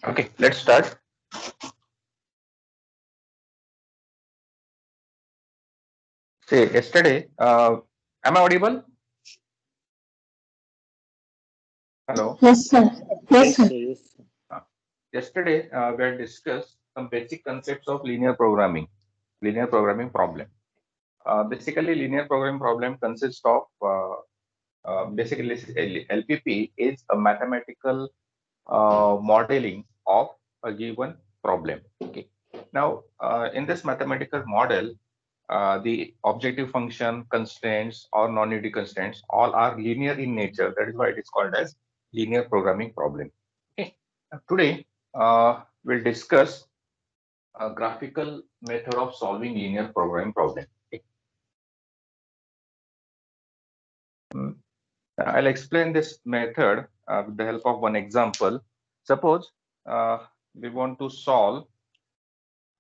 Okay, let's start. Say yesterday, am I audible? Hello. Yes, sir. Yes, Yes, sir. sir. Yes, sir. Uh, Yesterday, we had discussed some basic concepts of linear programming problem. Basically, linear programming problem consists of basically LPP is a mathematical modeling of a given problem. Okay. Now, in this mathematical model, the objective function constraints or non-unity constraints all are linear in nature. That is why it is called as linear programming problem. Okay. Now, today, we'll discuss a graphical method of solving linear programming problem. Okay. Mm, I'll explain this method with the help of one example. Suppose we want to solve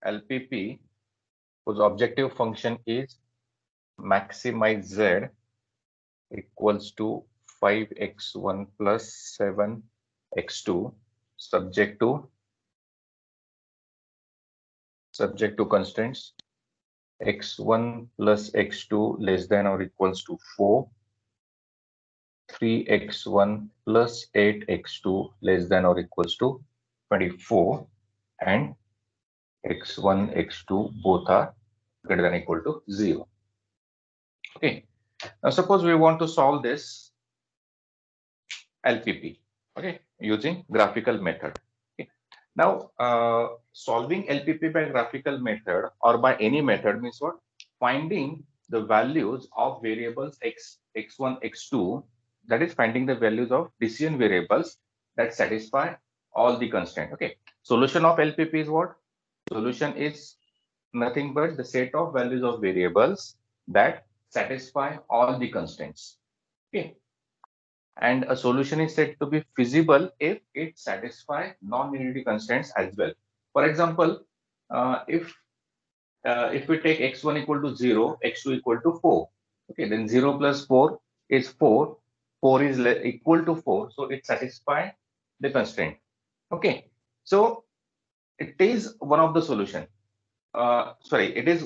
LPP whose objective function is maximize z equals to 5x1 plus 7x2 subject to constraints x1 plus x2 less than or equals to 4, 3x1 plus 8x2 less than or equals to 24, and x1 x2 both are greater than or equal to 0. Okay, now suppose we want to solve this LPP, okay, using graphical method. Okay. Now, solving LPP by graphical method or by any method means what? Finding the values of variables x1, x2, that is finding the values of decision variables that satisfy all the constraint. Okay. Solution of LPP is what? Solution is nothing but the set of values of variables that satisfy all the constraints. Okay, and a solution is said to be feasible if it satisfies non-unity constraints as well. For example, if we take x1 equal to 0, x2 equal to 4, okay, then 0 plus 4 is 4, 4 is equal to 4, so it satisfies the constraint. Okay, so it is one of the solution. Sorry, it is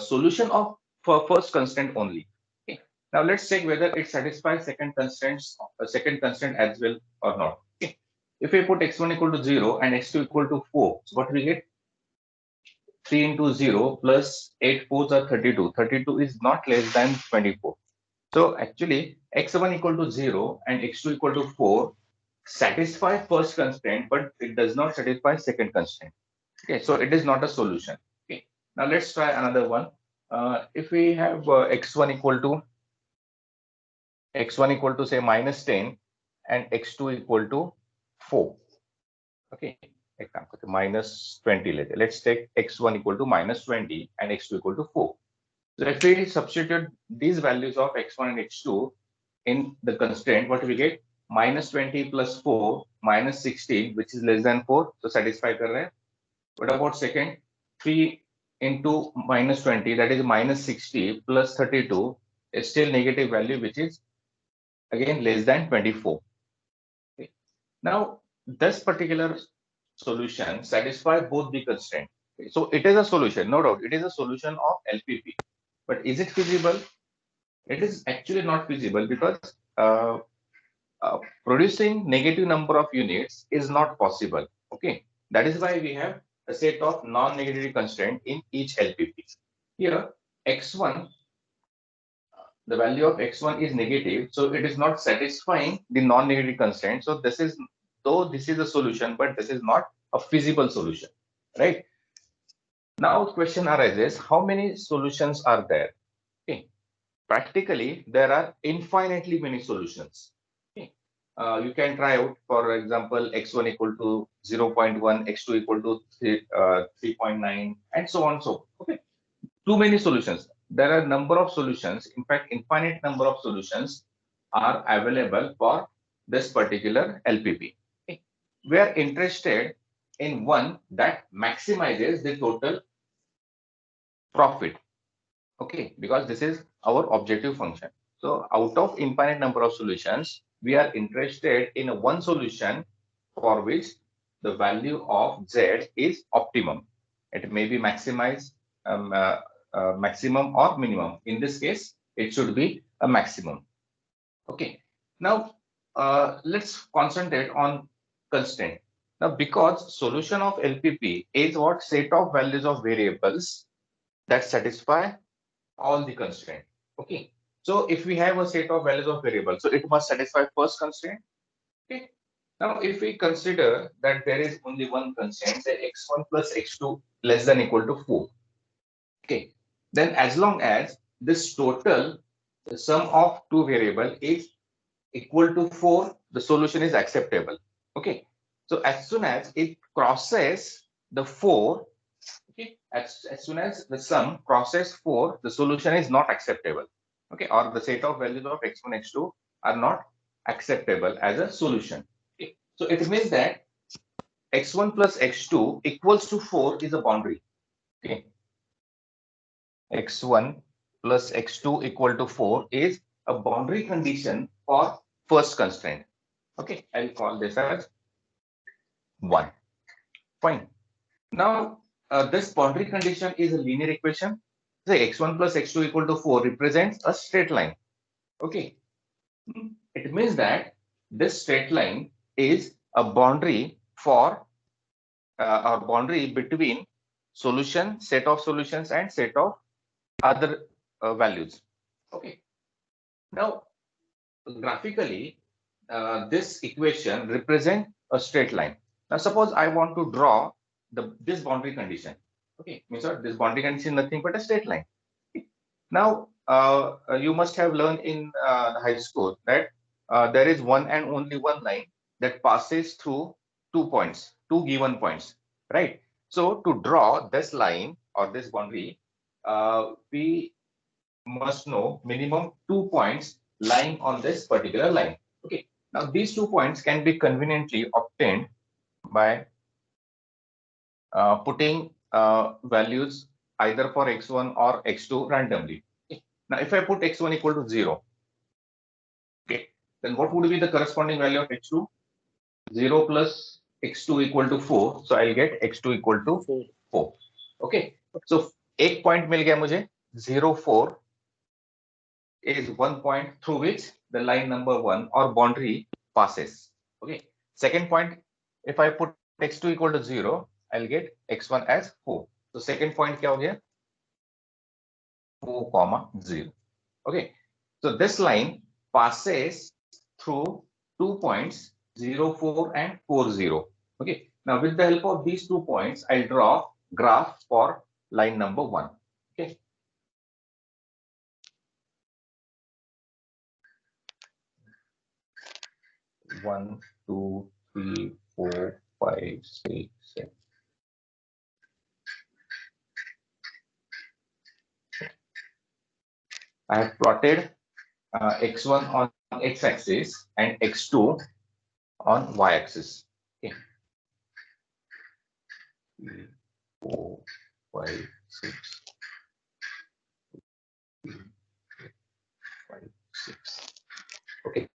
solution of for first constraint only. Okay. Now let's check whether it satisfies second constraint as well or not. Okay. If we put x1 equal to 0 and x2 equal to 4, so what we get? 3 into 0 plus 8 fours are 32. 32 is not less than 24. So actually x1 equal to 0 and x2 equal to 4 satisfy first constraint, but it does not satisfy second constraint. Okay, so it is not a solution. Okay, now let's try another one. If we have x1 equal to say minus 10 and x2 equal to 4. Okay, minus 20. Let's take x1 equal to minus 20 and x2 equal to 4. So if we substitute these values of x1 and x2 in the constraint, what we get? Minus 20 plus 4 minus 16, which is less than 4. So satisfy kar rahe. What about second? 3 into minus 20, that is minus 60 plus 32 is still negative value, which is again less than 24. Okay. Now, this particular solution satisfy both the constraint. Okay. So it is a solution, no doubt. It is a solution of LPP. But is it feasible? It is actually not feasible because uh, producing negative number of units is not possible. Okay, that is why we have a set of non-negative constraint in each LPP. Here, x1, the value of x1 is negative, so it is not satisfying the non-negative constraint. So this is, though this is a solution, but this is not a feasible solution, right? Now, question arises: how many solutions are there? Okay, practically there are infinitely many solutions. Okay. You can try out, for example, x1 equal to 0.1, x2 equal to 3.9, and so on. So, okay, too many solutions. There are number of solutions. In fact, infinite number of solutions are available for this particular LPP. Okay. We are interested in one that maximizes the total profit. Okay, because this is our objective function. So out of infinite number of solutions, we are interested in one solution for which the value of z is optimum. It may be maximized, maximum or minimum. In this case, it should be a maximum. Okay. Now, let's concentrate on constraint. Now, because solution of LPP is what set of values of variables that satisfy all the constraint. Okay. So if we have a set of values of variables, so it must satisfy first constraint. Okay. Now, if we consider that there is only one constraint, say x1 plus x2 less than equal to 4. Okay. Then as long as this total, the sum of two variable is equal to 4, the solution is acceptable. Okay. So as soon as it crosses the 4, okay, as soon as the sum crosses 4, the solution is not acceptable. Okay, or the set of values of x1, x2 are not acceptable as a solution. Okay. So it means that x1 plus x2 equals to 4 is a boundary. Okay. x1 plus x2 equal to 4 is a boundary condition for first constraint. Okay, I'll call this as 1. Fine. Now, this boundary condition is a linear equation. Say x1 plus x2 equal to 4 represents a straight line. Okay. It means that this straight line is a boundary for a boundary between solution, set of solutions, and set of other values. Okay. Now, graphically, this equation represents a straight line. Now, suppose I want to draw this boundary condition. Okay, means what? This boundary condition is nothing but a straight line. Okay. Now, you must have learned in high school that there is one and only one line that passes through 2 points, 2 given points, right? So, to draw this line or this boundary, we must know minimum 2 points lying on this particular line. Okay. Now these 2 points can be conveniently obtained by putting values either for x1 or x2 randomly. Okay. Now if I put x1 equal to 0, okay, then what would be the corresponding value of x2? 0 plus x2 equal to 4. So I'll get x2 equal to 4. Okay. So एक point मिल गया मुझे 0, 4 is one point through which the line number 1 or boundary passes. Okay. Second point, if I put x2 equal to 0, I'll get x1 as 4. So second point क्या हो गया? 4, 0. Okay. So this line passes through 2 points 0, 4 and 4, 0. Okay. Now with the help of these 2 points, I'll draw graph for line number 1. Okay. 1, 2, 3, 4, 5, 6, 7. I have plotted x1 on x-axis and x2 on y-axis. Okay. 3, 4, 5, 6. 5, 6. Okay.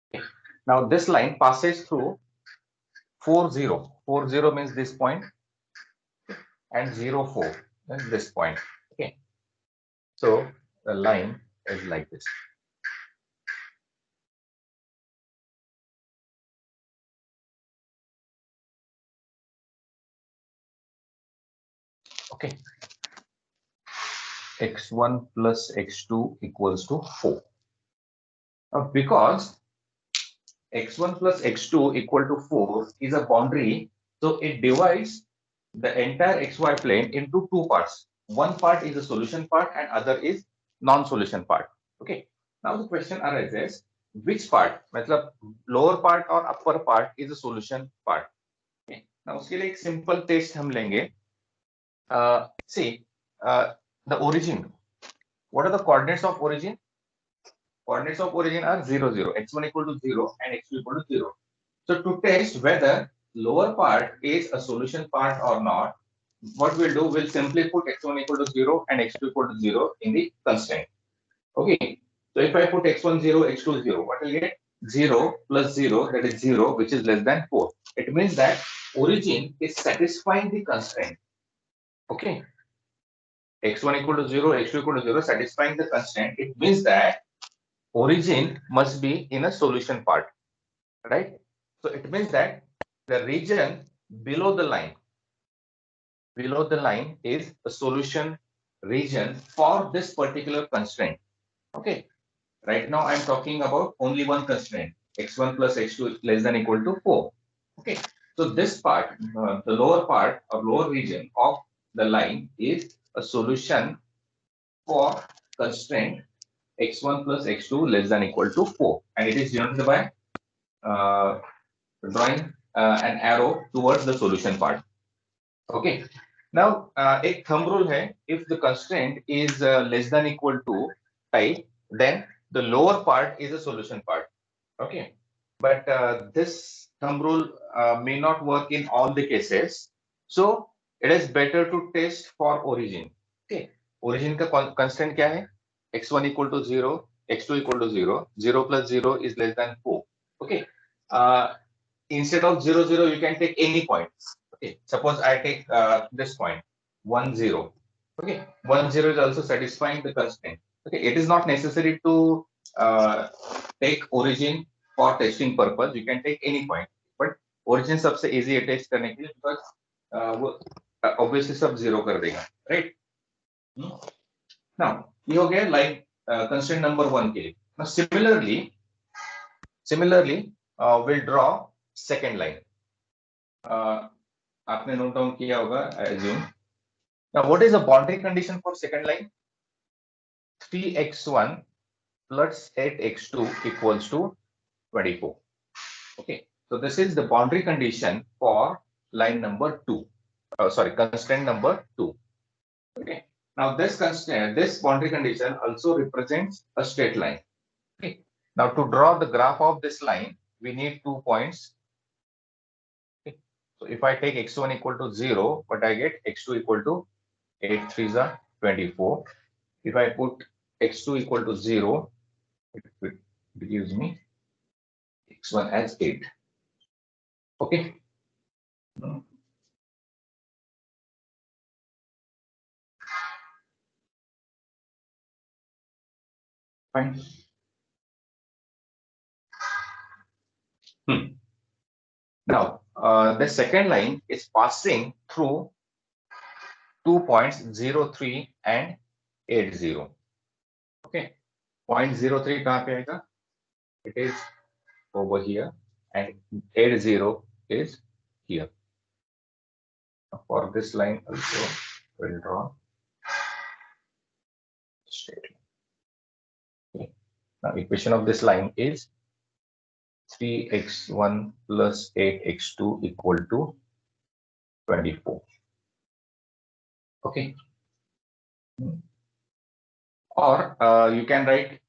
Now this line passes through 4, 0. 4, 0 means this point, and 0, 4 means this point. Okay. So the line is like this. Okay. x1 plus x2 equals to 4. Now, because x1 plus x2 equal to 4 is a boundary, so it divides the entire xy plane into two parts. One part is the solution part and other is non-solution part. Okay. Now the question arises, which part, मतलब lower part or upper part is the solution part. Okay. Now उसके लिए एक simple test हम लेंगे. See, the origin. What are the coordinates of origin? Coordinates of origin are 0, 0. x1 equal to 0 and x2 equal to 0. So to test whether lower part is a solution part or not, what we'll do, we'll simply put x1 equal to 0 and x2 equal to 0 in the constraint. Okay. So if I put x1 0, x2 0, what will get? 0 plus 0, that is 0, which is less than 4. It means that origin is satisfying the constraint. Okay. x1 equal to 0, x2 equal to 0, satisfying the constraint. It means that origin must be in a solution part, right? So it means that the region below the line is a solution region for this particular constraint. Okay. Right now I'm talking about only one constraint, x1 plus x2 less than equal to 4. Okay. So this part, the lower part or lower region of the line is a solution for constraint x1 plus x2 less than equal to 4, and it is denoted by drawing an arrow towards the solution part. Okay. Now, एक thumb rule है, if the constraint is less than equal to type, then the lower part is a solution part. Okay. But this thumb rule may not work in all the cases. So it is better to test for origin. Okay. Origin का constraint क्या है? x1 equal to 0, x2 equal to 0, 0 plus 0 is less than 4. Okay. Instead of 0, 0, you can take any point. Okay, suppose I take this point 1, 0. Okay, 1, 0 is also satisfying the constraint. Okay, it is not necessary to take origin for testing purpose. You can take any point, but origin सबसे easy है test करने के लिए, because वो obviously सब 0 कर देगा, right? Now ये हो गया line constraint number 1 के लिए. Now similarly we'll draw second line. आपने नोट डाउन किया होगा, I assume. Now, what is the boundary condition for second line? 3x1 plus 8x2 equals to 24. Okay, so this is the boundary condition for line number 2. Constraint number 2. Okay. Now this constraint, this boundary condition also represents a straight line. Okay. Now to draw the graph of this line, we need 2 points. So if I take x1 equal to 0, what I get? x2 equal to 8 3s are 24. If I put x2 equal to 0, it gives me x1 as 8. Okay. Fine. Now, the second line is passing through 2 points 03 and 80. Okay, point 03 कहाँ पे आएगा? It is over here, and 80 is here. For this line also we'll draw straight line. Okay. Now equation of this line is 3x1 plus 8x2 equal to 24. Okay. Or you can write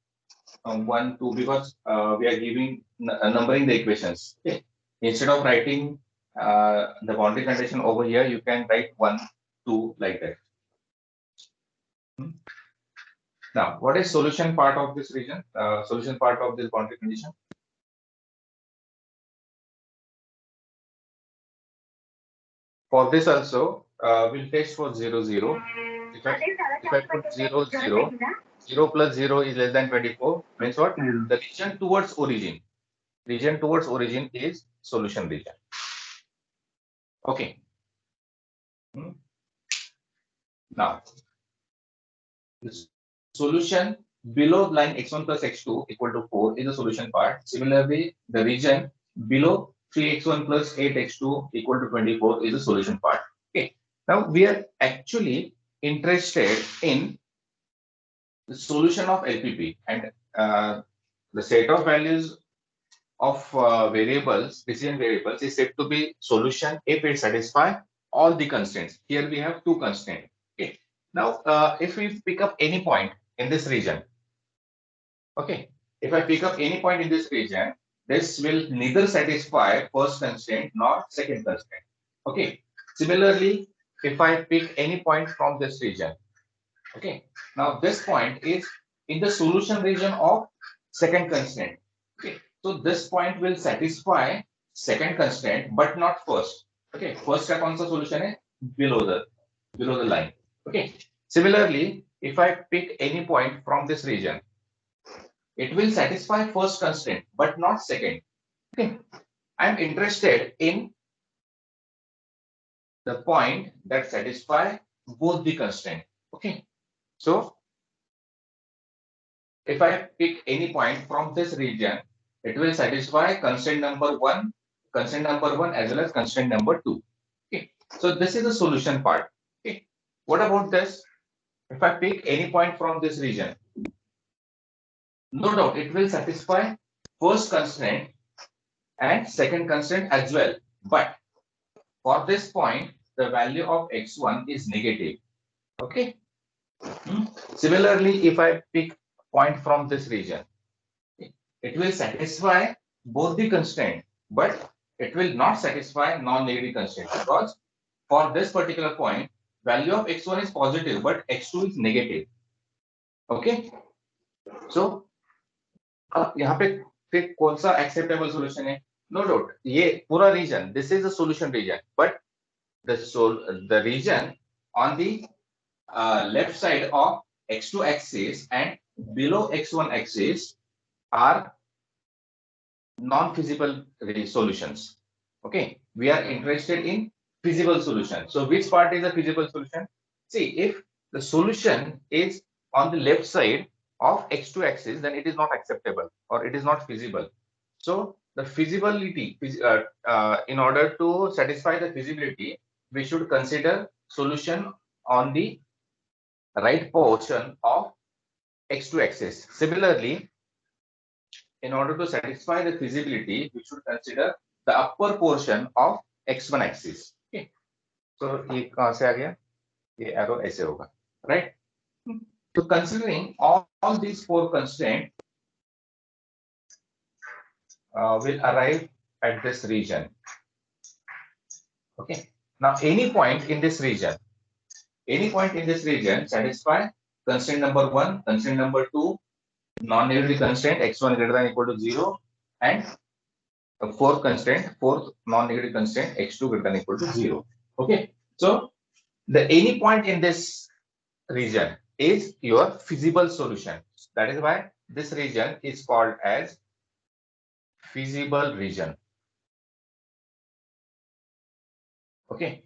1, 2, because we are giving numbering the equations. Okay. Instead of writing the boundary condition over here, you can write 1, 2 like that. Now, what is solution part of this region? Solution part of this boundary condition? For this also, we'll test for 0, 0. If I put 0, 0, 0 plus 0 is less than 24, means what? The region towards origin. Region towards origin is solution region. Okay. Now, the solution below line x1 plus x2 equal to 4 is the solution part. Similarly, the region below 3x1 plus 8x2 equal to 24 is the solution part. Okay. Now we are actually interested in the solution of LPP, and the set of values of variables, decision variables, is said to be solution if it satisfies all the constraints. Here we have 2 constraints. Okay. Now, if we pick up any point in this region, okay, if I pick up any point in this region, this will neither satisfy first constraint nor second constraint. Okay. Similarly, if I pick any point from this region, okay, now this point is in the solution region of second constraint. Okay. So this point will satisfy second constraint, but not first. Okay, first का कौन सा solution है? Below the line. Okay. Similarly, if I pick any point from this region, it will satisfy first constraint, but not second. Okay. I'm interested in the point that satisfy both the constraint. Okay. So if I pick any point from this region, it will satisfy constraint number one as well as constraint number 2. Okay. So this is the solution part. Okay. What about this? If I pick any point from this region, no doubt it will satisfy first constraint and second constraint as well. But for this point, the value of x1 is negative. Okay. Similarly, if I pick point from this region, it will satisfy both the constraint, but it will not satisfy non-negative constraint, because for this particular point, value of x1 is positive, but x2 is negative. Okay. So यहाँ पे फिर कौन सा acceptable solution है? No doubt, ये पूरा region, this is the solution region, but the region on the left side of x2 axis and below x1 axis are non-feasible solutions. Okay, we are interested in feasible solution. So which part is a feasible solution? See, if the solution is on the left side of x2 axis, then it is not acceptable or it is not feasible. So the feasibility, in order to satisfy the feasibility, we should consider solution on the right portion of x2 axis. Similarly, in order to satisfy the feasibility, we should consider the upper portion of x1 axis. Okay. So ये कहाँ से आ गया? ये arrow ऐसे होगा, right? So considering all these four constraints, will arrive at this region. Okay. Now any point in this region satisfy constraint number 1, constraint number 2, non-negative constraint x1 greater than equal to 0, and the fourth non-negative constraint x2 greater than equal to 0. Okay. So the any point in this region is your feasible solution. That is why this region is called as feasible region. Okay.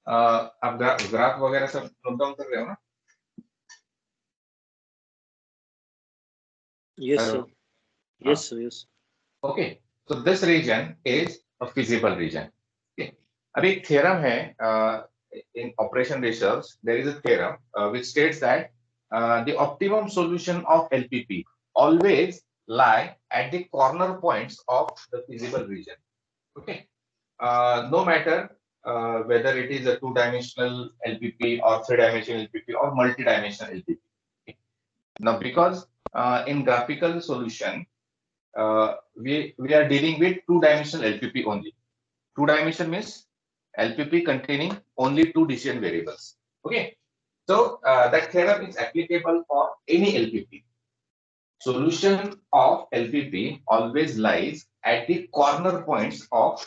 अब graph वगैरह सब note down कर रहे हो ना? Yes, sir. Yes, sir. Yes. Okay. So this region is a feasible region. Okay. अब एक theorem है in operation research. There is a theorem which states that the optimum solution of LPP always lie at the corner points of the feasible region. Okay. No matter whether it is a two-dimensional LPP or three-dimensional LPP or multi-dimensional LPP. Okay. Now, because in graphical solution, we are dealing with two-dimensional LPP only. Two-dimension means LPP containing only two decision variables. Okay. So that theorem is applicable for any LPP. Solution of LPP always lies at the corner points of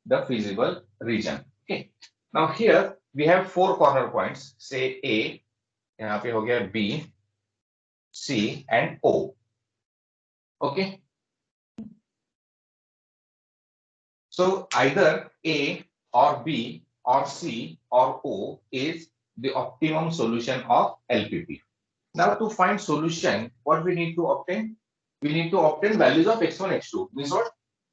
the feasible region. Okay. Now here we have four corner points. Say A, यहाँ पे हो गया B, C, and O. Okay. So either A or B or C or O is the optimum solution of LPP. Now to find solution, what we need to obtain? We need to obtain values of x1, x2. Means what?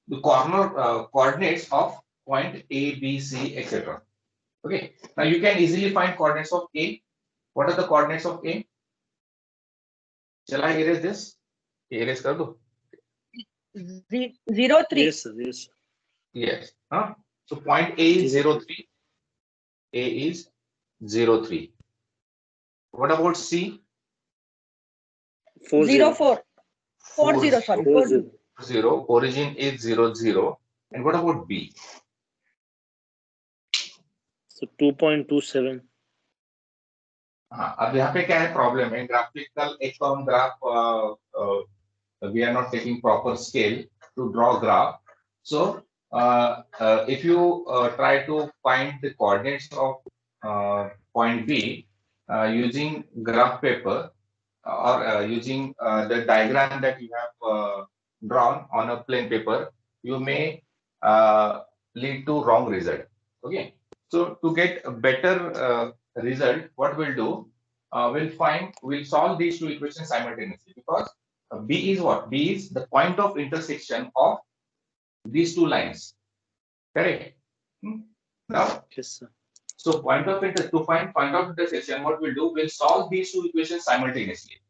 The corner coordinates of point A, B, C, etc. Okay. Now you can easily find coordinates of A. What are the coordinates of A? Shall I erase this? Erase kar do. 0, 3. Yes, sir. Yes. Yes. So point A is 0, 3. A is 0, 3. What about C? 4, 0, 4. 4, 0, sorry. 4, 0. 0. Origin is 0, 0. And what about B? So 2.27. हाँ, अब यहाँ पे क्या है problem है graphical एक तो हम graph we are not taking proper scale to draw graph. So if you try to find the coordinates of point B using graph paper or using the diagram that you have drawn on a plain paper, you may lead to wrong result. Okay, so to get a better result, what we'll do, we'll solve these two equations simultaneously, because B is what? B is the point of intersection of these two lines. Correct? Now, Yes, sir. so to find point of intersection, what we'll do, we'll solve these two equations simultaneously.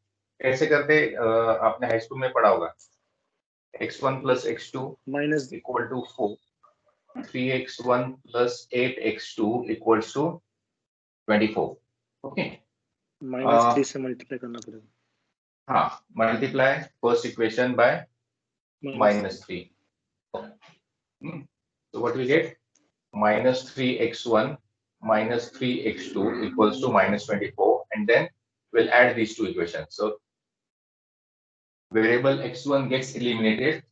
कैसे करते आपने high school में पढ़ा होगा, x1 plus x2 Minus equal to 4, 3x1 plus 8x2 equals to 24. Okay. -3 से multiply करना पड़ेगा. हाँ, multiply first equation by -3. So what we get? -3x1 minus 3x2 equals to -24, and then we'll add these two equations. So variable x1 gets eliminated.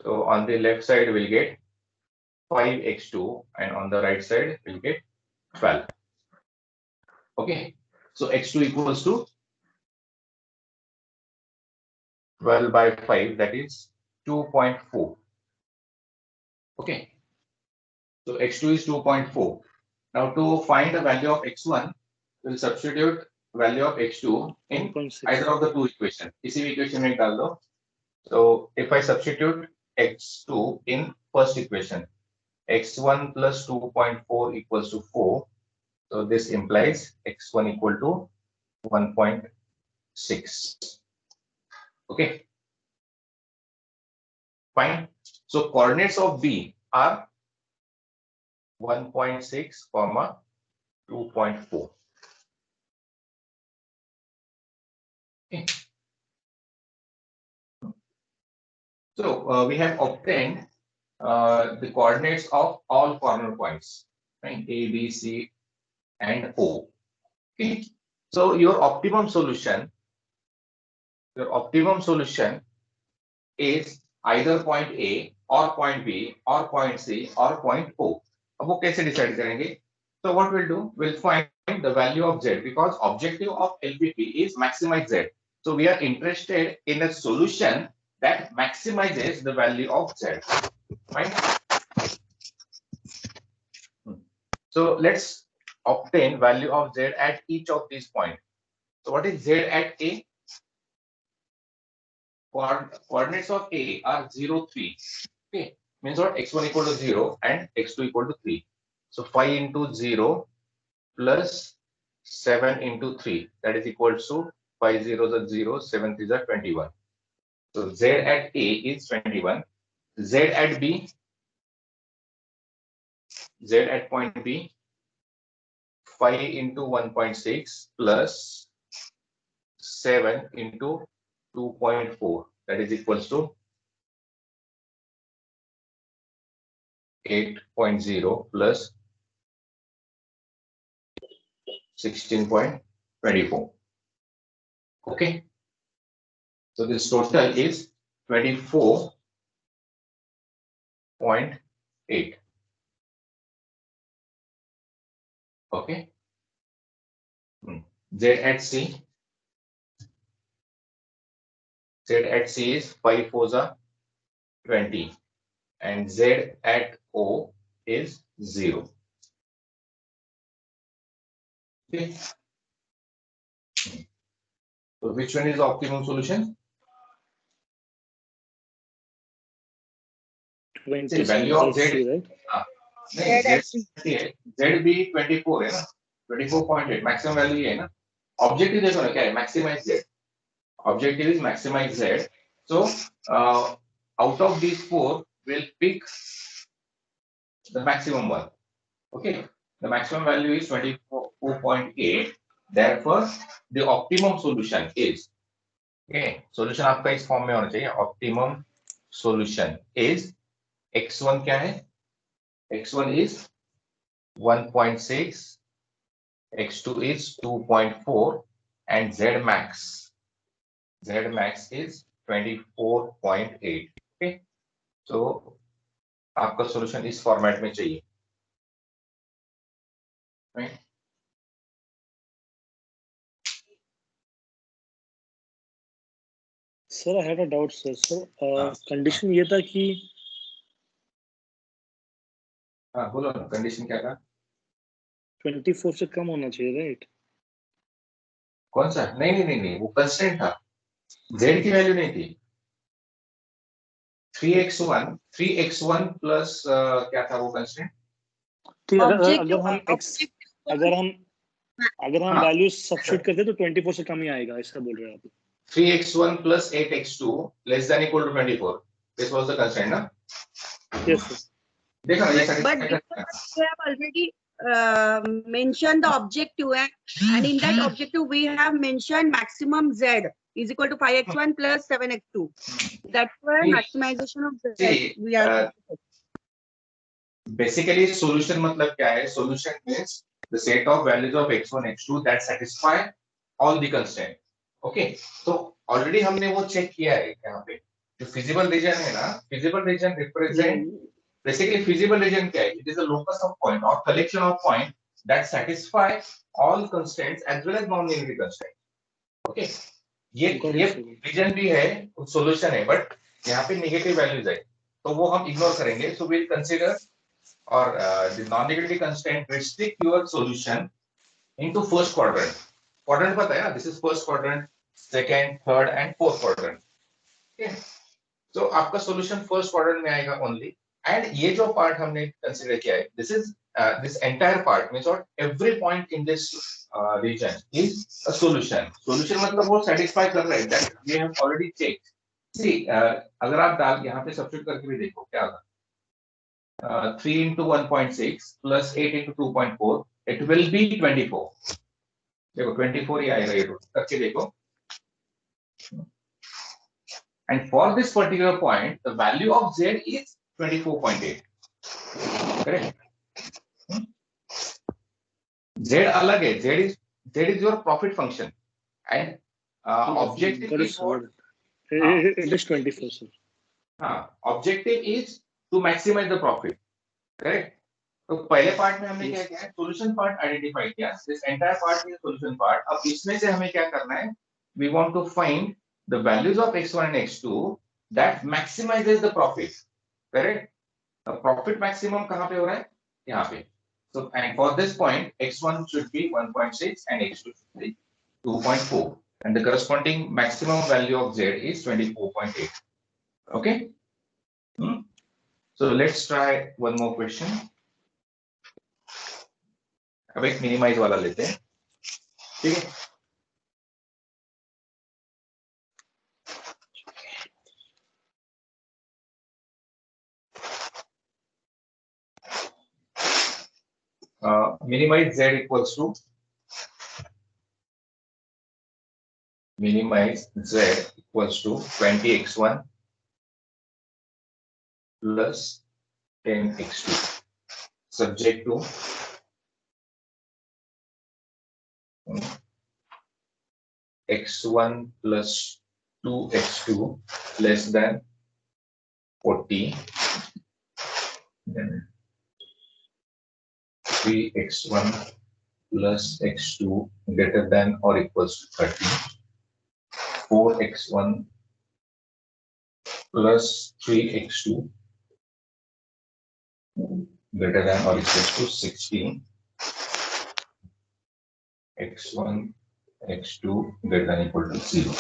So on the left side we'll get 5x2, and on the right side we'll get 12. Okay, so x2 equals to 12 by 5, that is 2.4. Okay, so x2 is 2.4. Now to find the value of x1, we'll substitute value of x2 in 1.6. either of the two equations. इसी equation में डाल दो. So if I substitute x2 in first equation, x1 plus 2.4 equals to 4. So this implies x1 equal to 1.6. Okay, fine. So coordinates of B are 1.6, 2.4. Okay. So we have obtained the coordinates of all corner points, right? A, B, C, and O. Okay. So your optimum solution is either point A or point B or point C or point O. अब वो कैसे decide करेंगे? So what we'll do, we'll find the value of Z, because objective of LPP is maximize Z. So we are interested in a solution that maximizes the value of Z. Fine. So let's obtain value of Z at each of these points. So what is Z at A? Coordinates of A are 0, 3. Okay, means what? x1 equal to 0 and x2 equal to 3. So 5 into 0 plus 7 into 3, that is equal to 5 zeros are 0, 7 threes are 21. So Z at A is 21. Z at B, Z at point B, 5 into 1.6 plus 7 into 2.4, that is equals to 8.0 plus 16.24. Okay, so this total is 24.8. Okay. Z at C. Z at C is 5 fours are 20, and Z at O is 0. Okay. So which one is the optimum solution? See, value of Z, right? ZB 24 है ना, 24.8 maximum value है ना. Objective देखो ना क्या है, maximize Z. Objective is maximize Z. So out of these four, we'll pick the maximum one. Okay, the maximum value is 24.8. Therefore, the optimum solution is, okay, solution आपका इस form में होना चाहिए. Optimum solution is x1 क्या है? x1 is 1.6, x2 is 2.4, and Z max is 24.8. Okay, तो आपका solution इस फॉर्मेट में चाहिए, right? Sir I had a doubt sir हाँ, कंडीशन ये था कि हाँ बोलो ना, कंडीशन क्या था? 24 से कम होना चाहिए, राइट? कौन सा? नहीं नहीं नहीं नहीं, वो कंस्टेंट था, जेड की वैल्यू नहीं थी। 3x1 प्लस क्या था वो कंस्टेंट? ठीक है, Objective, अगर हम हाँ, वैल्यू सब्स्टिट्यूट करते तो 24 से कम ही आएगा, ऐसा बोल रहे हैं आप? 3x1 plus 8x2 less than equal to 24. This was the constraint, ना? Yes sir. देखा ना, ये but satisfy because करता है। we have already mentioned the objective, and in that objective we have mentioned maximum z is equal to 5x1 plus 7x2. That's where See, maximization of z see, we are. basically solution मतलब क्या है? Solution means the set of values of x1, x2 that satisfy all the constraint. Okay, तो already हमने वो check किया है यहाँ पे। जो feasible region है ना, feasible region represent basically feasible region क्या है? It is a locus of point or collection of point that satisfy all constraints as well as non-negative constraints. Okay, ये region भी है, solution है, but यहाँ पे negative values है, तो वो हम ignore करेंगे. So we'll consider or the non-negative constraint restrict your solution into first quadrant. Quadrant पता है ना? This is first quadrant, second, third, and fourth quadrant. Okay. So आपका solution first quadrant में आएगा only. And ये जो part हमने consider किया है, this is this entire part means what every point in this region is a solution. Solution मतलब वो satisfy कर रहा है, that we have already checked. See, अगर आप डाल यहाँ पे substitute करके भी देखो क्या होगा? 3 into 1.6 plus 8 into 2.4, it will be 24. देखो 24 ही आएगा, ये करके देखो. And for this particular point, the value of z is 24.8. Correct? Z अलग है. Z is your profit function, and objective is what? It is 24 sir. Objective is to maximize the profit. Correct? तो पहले part में हमने क्या किया है? Solution part identify किया. This entire part is solution part. अब इसमें से हमें क्या करना है? We want to find the values of x1 and x2 that maximises the profit. Correct? Profit maximum कहां पे हो रहा है? यहां पे. So and for this point x1 should be 1.6 and x2 should be 2.4, and the corresponding maximum value of z is 24.8. Okay? So let's try one more question. अब एक minimise वाला लेते हैं, ठीक है? Minimize z equals to minimize z equals to 20x1 plus 10x2 subject to x1 plus 2x2 less than 40, then 3x1 plus x2 greater than or equals to 30, 4x1 plus 3x2 greater than or equals to 16, x1 x2 greater than or equal to 0.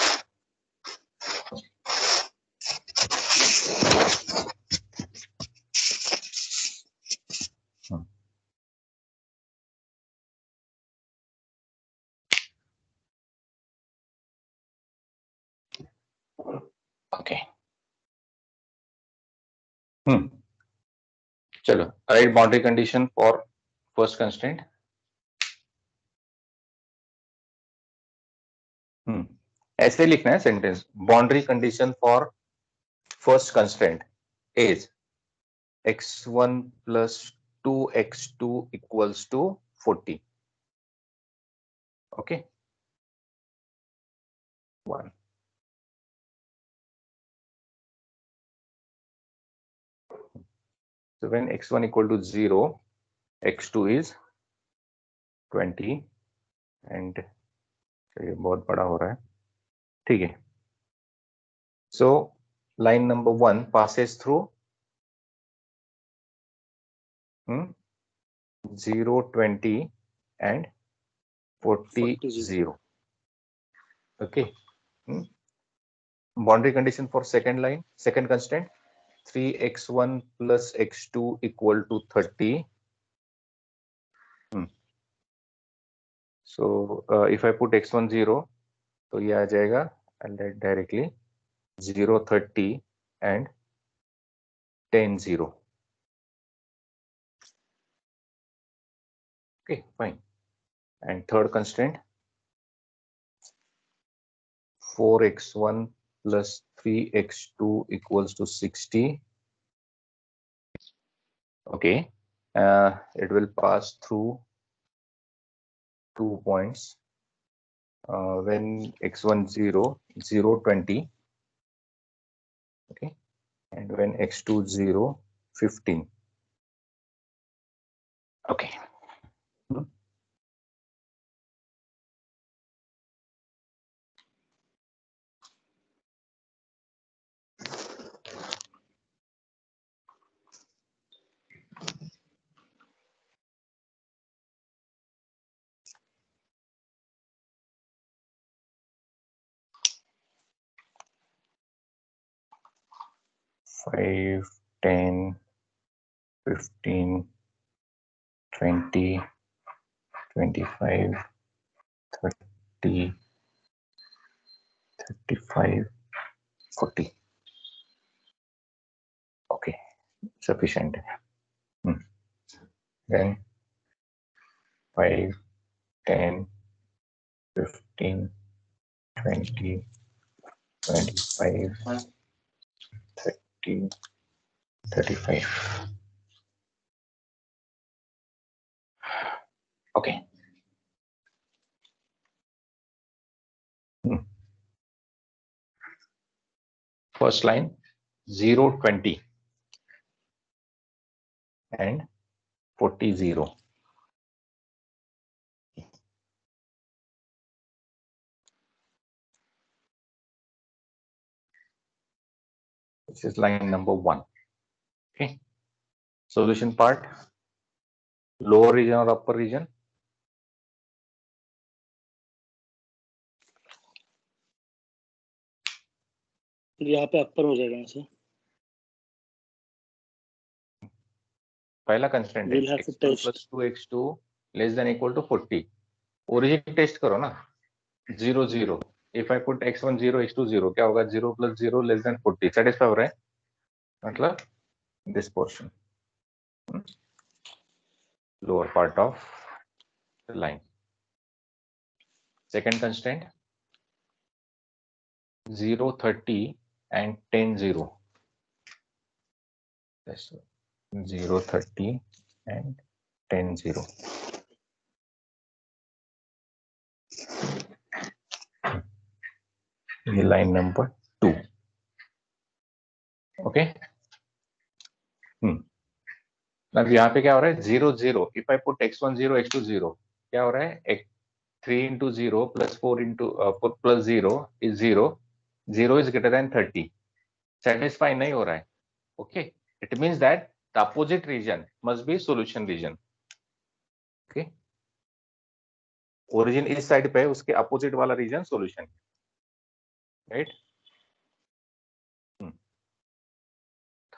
Okay. चलो, write boundary condition for first constraint. ऐसे लिखना है sentence. Boundary condition for first constraint is x1 plus 2x2 equals to 40. Okay. 1. So when x1 equal to 0, x2 is 20 and ये बहुत बड़ा हो रहा है, ठीक है. So line number 1 passes through 0, 20 and 40, 0. Okay. Boundary condition for second line, second constraint, 3x1 plus x2 equal to 30. So if I put x1 0, तो ये आ जाएगा and directly 0, 30 and 10, 0. Okay, fine. And third constraint, 4x1 plus 3x2 equals to 60. Okay, it will pass through 2 points. When x1 0, 0, 20. Okay, and when x2 0, 15. Okay. Five, 10, 15, 20, 25, 30, 35, 40. Okay, sufficient. Then 5, 10, 15, 20, 25, 30, 35. Okay. First line 0, 20 and 40, 0. This is line number 1. Okay. Solution part, lower region or upper region? यहाँ पे अपर हो जाएगा sir. पहला constant है x1 plus 2x2 less than equal to 40. Origin test करो ना. 0, 0. If I put x1 0, x2 0, क्या होगा? 0 plus 0 less than 40. Satisfy हो रहा है? मतलब this portion, lower part of the line. Second constraint, 0, 30 and 10, 0. 0, 30 and 10, 0. ये line number 2. Okay. अब यहाँ पे क्या हो रहा है? 0, 0. If I put x1 0, x2 0, क्या हो रहा है? 3 into 0 plus 4 into plus 0 is 0. 0 is greater than 30. Satisfy नहीं हो रहा है. Okay. It means that the opposite region must be solution region. Okay. Origin इस साइड पे है, उसके opposite वाला region solution. Right.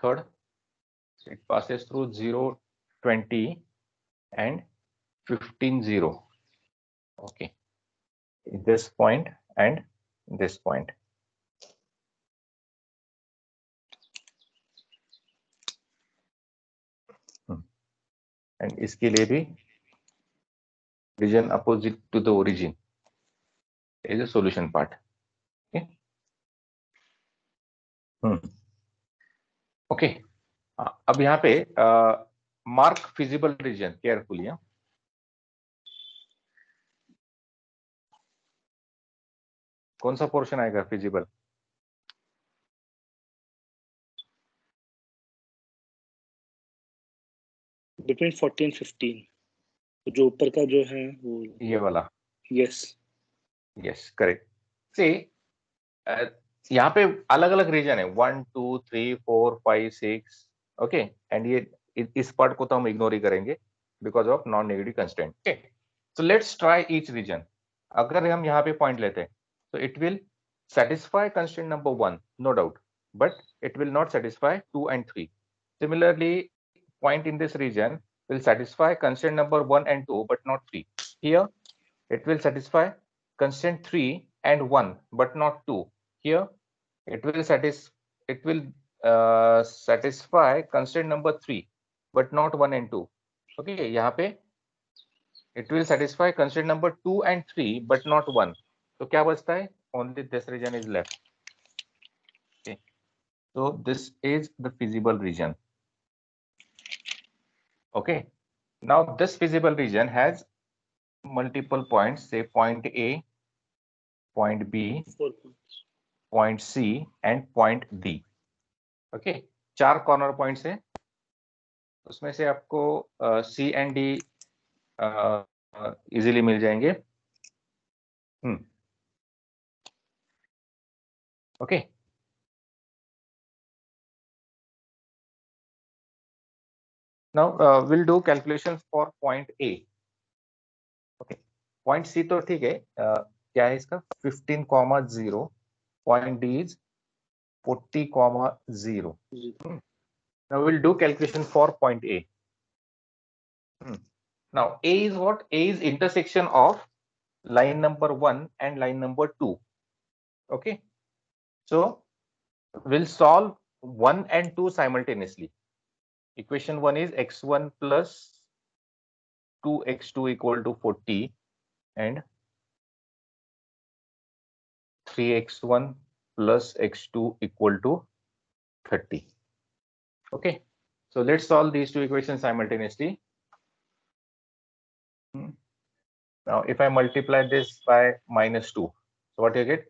Third, it passes through 0, 20 and 15, 0. Okay. This point and this point. And इसके लिए भी region opposite to the origin is a solution part. Okay. Okay. अब यहाँ पे मार्क फिजिबल रीजन केयरफुली. कौन सा portion आएगा feasible? between 40 and 15. तो जो ऊपर का जो है वो ये वाला, yes. Yes correct. सी यहाँ पे अलग अलग रीजन है, 1 2 3 4 5 6, ओके, एंड ये इस पार्ट को तो हम इग्नोर ही करेंगे because of non negative constant. Okay, so let's try each region. अगर हम यहाँ पे पॉइंट लेते हैं तो it will satisfy constraint number 1, no doubt, but it will not satisfy 2 and 3. Similarly, point in this region will satisfy constraint number 1 and 2, but not 3. Here, it will satisfy constraint 3 and 1, but not 2. Here, it will satisfy constraint number 3, but not 1 and 2. Okay, यहाँ पे it will satisfy constraint number 2 and 3, but not 1. तो क्या बचता है? Only this region is left. Okay, so this is the feasible region. Okay, now this feasible region has multiple points, say point A, point B, 4 points. point C and point D. Okay, 4 corner points है, उसमें से आपको C and D easily मिल जाएंगे। Okay, now we'll do calculations for point A. Okay, point C तो ठीक है, क्या है इसका 15,0, point D is 40,0. Now we'll do calculation for point A. Now A is what? A is intersection of line number 1 and line number 2. Okay, so we'll solve 1 and 2 simultaneously. Equation 1 is x1 plus 2x2 equal to 40 and 3x1 plus x2 equal to 30. Okay, so let's solve these two equations simultaneously. Now if I multiply this by minus 2, so what you get?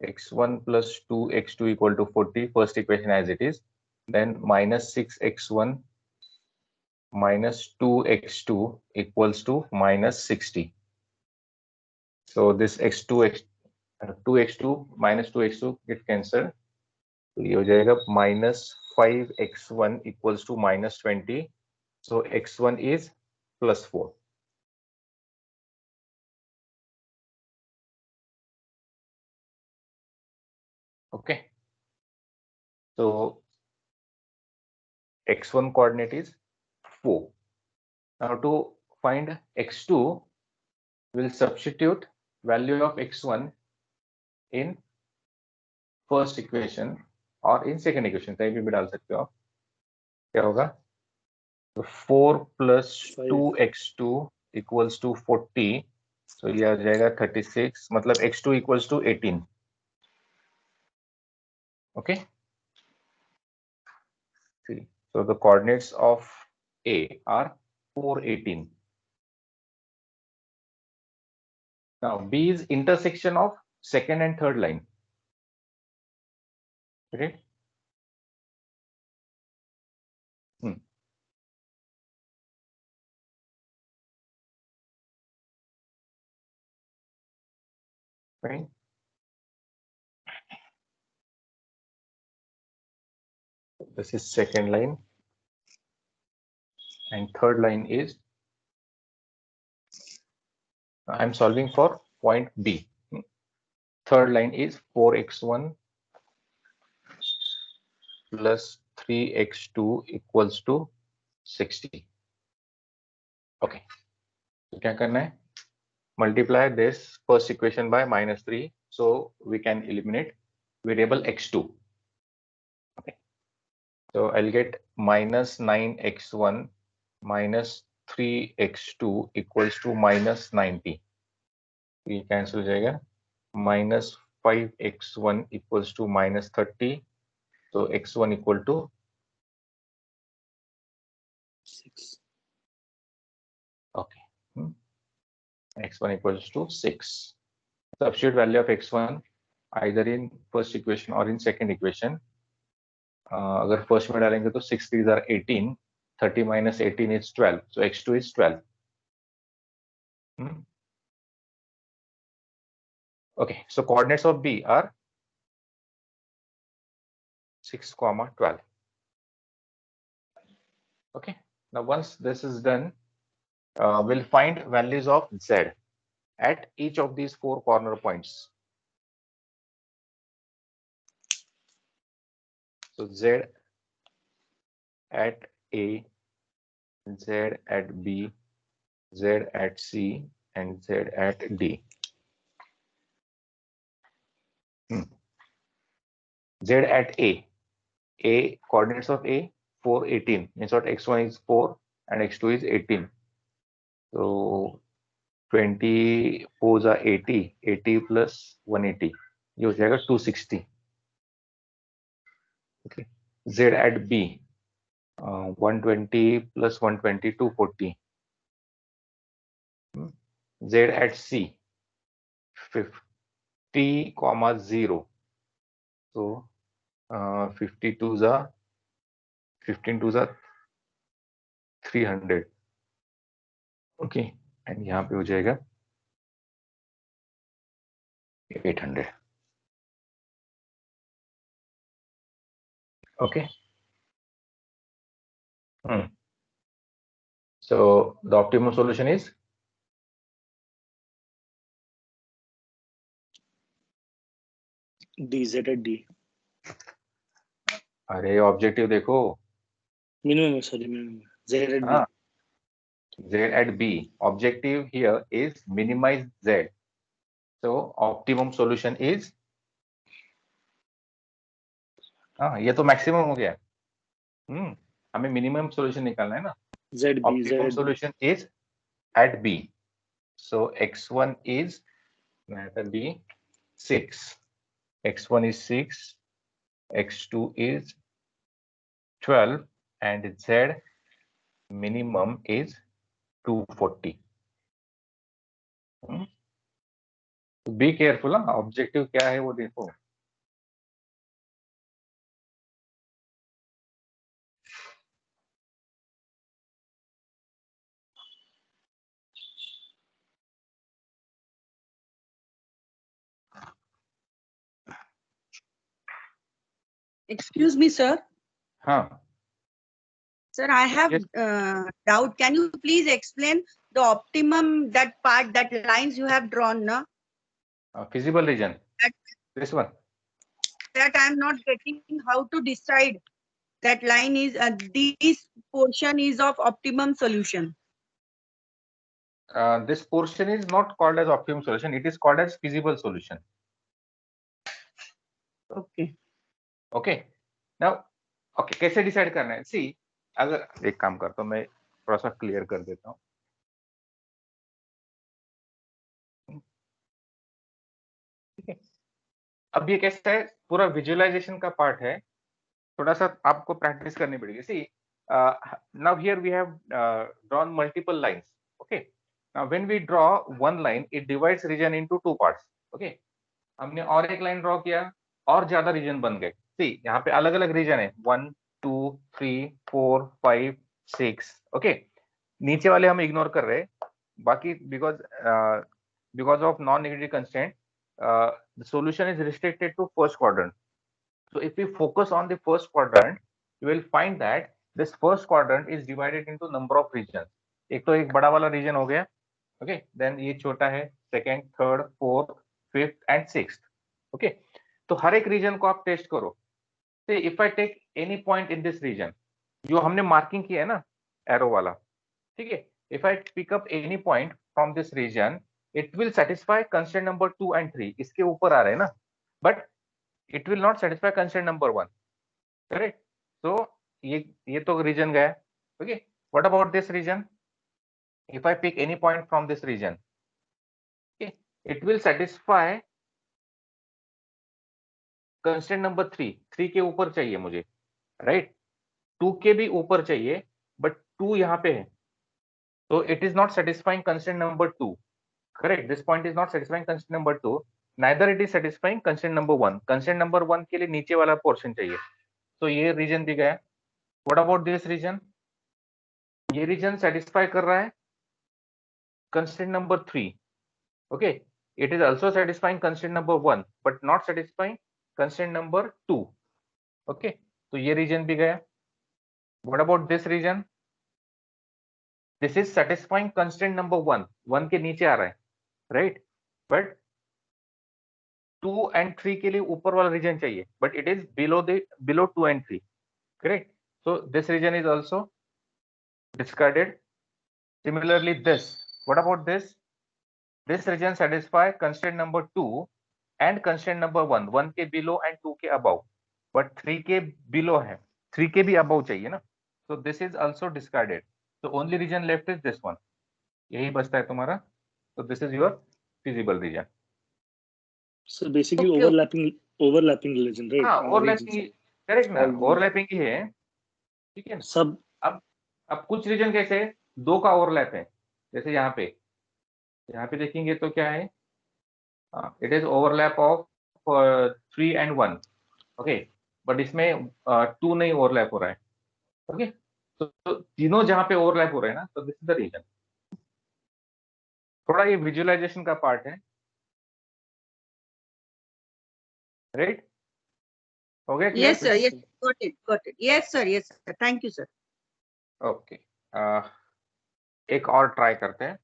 x1 plus 2x2 equal to 40, first equation as it is, then minus 6x1 minus 2x2 equals to minus 60. So this 2x2 minus 2x2 get cancelled, तो ये हो जाएगा minus 5x1 equals to minus 20. So x1 is plus 4. Okay, so x1 coordinate is 4. Now to find x2, we'll substitute value of x1 in first equation or in second equation, कहीं भी डाल सकते हो आप। क्या होगा? तो 4 plus 2x2 equals to 40, so ये आ जाएगा 36, मतलब x2 equals to 18. Okay, see, so the coordinates of A are 4, 18. Now B is intersection of second and third line. Okay, right? This is second line and third line is, I'm solving for point B. Third line is 4x1 plus 3x2 equals to 60. Okay, so क्या करना है? Multiply this first equation by minus 3, so we can eliminate variable x2. Okay, so I'll get minus 9x1 minus 3x2 equals to minus 90. ये cancel हो जाएगा. Minus 5x1 equals to minus 30. So x1 equal to 6. Okay, x1 equals to 6. Substitute value of x1 either in first equation or in second equation. अगर first में डालेंगे तो 6 3s are 18, 30 minus 18 is 12. So x2 is 12. Okay, so coordinates of B are 6, 12. Okay, now once this is done, we'll find values of Z at each of these 4 corner points. So Z at A, Z at B, Z at C, and Z at D. Z at A coordinates of A, 4, 18, means what x1 is 4 and x2 is 18. So 24 are 80, 80 plus 180, ये हो जाएगा 260. Okay. Z at B, 120 plus 120, 240. Z at C, 50, 0. So 52 are 15 2s are 300. Okay, and यहाँ पे हो जाएगा 800. Okay. So the optimum solution is DZ at D. अरे objective देखो. Minimum, sorry, minimum. Z at B. Z at B. Objective here is minimize Z. So optimum solution is ये तो maximum हो गया. हमें मिनिमम सॉल्यूशन निकालना है ना. ZB. Optimum solution is at B. So x1 is at B 6. X1 is 6. X2 is 12 and Z minimum is 240. Be careful. Objective क्या है वो देखो. Excuse me, sir. हाँ. Sir, I have Yes. Doubt. Can you please explain the optimum, that part, that lines you have drawn, na? Feasible region. This one. That I am not getting how to decide that line is, this portion is of optimum solution. This portion is not called as optimum solution. It is called as feasible solution. Okay. Okay. Now, okay, कैसे decide करना है? See, अगर एक काम करता हूँ मैं थोड़ा सा क्लियर कर देता हूँ. अब ये कैसा है, पूरा विजुअलाइजेशन का पार्ट है, थोड़ा सा आपको प्रैक्टिस करनी पड़ेगी. See now here we have drawn multiple lines. Okay, now when we draw one line it divides region into 2 parts. Okay, हमने और एक लाइन ड्रॉ किया और ज्यादा रीजन बन गए. सी यहाँ पे अलग अलग रीजन है 1 2 3 4 5 6. ओके, नीचे वाले हम इग्नोर कर रहे हैं, बाकी because of non negative constraint the solution is restricted to first quadrant. So if we focus on the first quadrant, you will find that this first quadrant is divided into number of regions. एक तो एक बड़ा वाला region हो गया. Okay, then ये छोटा है, second, third, fourth, fifth and sixth. Okay, तो हर एक region को आप टेस्ट करो. Say if I take any point in this region, जो हमने मार्किंग किया है ना एरो वाला, ठीक है, if I pick up any point from this region, it will satisfy constraint number 2 and 3. इसके ऊपर आ रहे हैं ना, but it will not satisfy constraint number 1. Correct? So ये तो region गया. Okay, what about this region? If I pick any point from this region, okay, it will satisfy constraint number 3. 3 के ऊपर चाहिए मुझे, right? 2 के भी ऊपर चाहिए, but 2 यहाँ पे है, so it is not satisfying constraint number 2. Correct, this point is not satisfying constraint number 2, neither it is satisfying constraint number 1. constraint number 1 के लिए नीचे वाला पोर्शन चाहिए, तो ये रीजन भी गया. What about this region? ये रीजन सेटिस्फाई कर रहा है constraint number 3. Okay, it is also satisfying constraint number 1 but not satisfying constraint number 2. Okay, तो ये रीजन भी गया. What about this region? This is satisfying constraint number 1. 1 के नीचे आ रहा है, राइट? बट 2 and 3 के लिए ऊपर वाला रीजन चाहिए, but it is below 2 and 3. Correct. So this region is also discarded. Similarly, this. What about this? This region satisfy constraint number 2 and constraint number 1. 1 के below and 2 के above. But 3 के below है. 3 के भी above चाहिए ना. So this is also discarded. So only region left is this one. यही बचता है तुम्हारा. So this is your feasible region. So basically Okay. overlapping region, right? हाँ, On the overlapping regions. Correct ना, All the- overlapping ही है. ठीक है ना. सब अब कुछ रीजन कैसे है? 2 का ओवरलैप है. जैसे यहाँ पे देखेंगे तो क्या है? It is overlap of 3 and 1. Okay, but इसमें 2 नहीं ओवरलैप हो रहा है. ओके, तो तीनों जहां पे ओवरलैप हो रहे हैं ना, तो दिस इज द रीजन. थोड़ा ये विजुअलाइजेशन का पार्ट है, राइट? हो गया clear? Yes, sir. Yes, got it. Got it. Yes, sir. Yes, sir. Thank you, sir. Okay, एक और ट्राई करते हैं.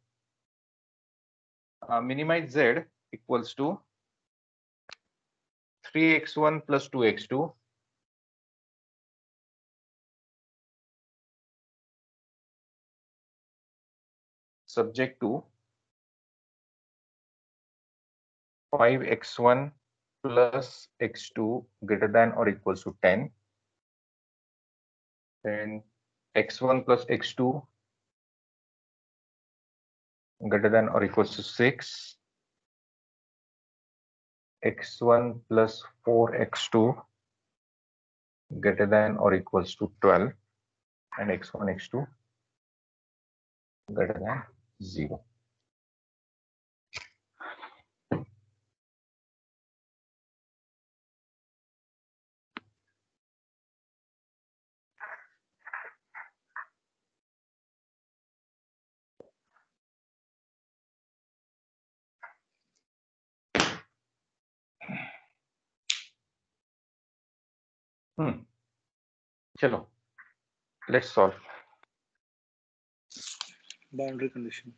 Minimise z equals to 3x1 plus 2x2 subject to 5x1 plus x2 greater than or equals to 10, then x1 plus x2 greater than or equals to 6, x1 plus 4x2 greater than or equals to 12, and x1 x2 greater than 0. चलो, let's solve. boundary condition.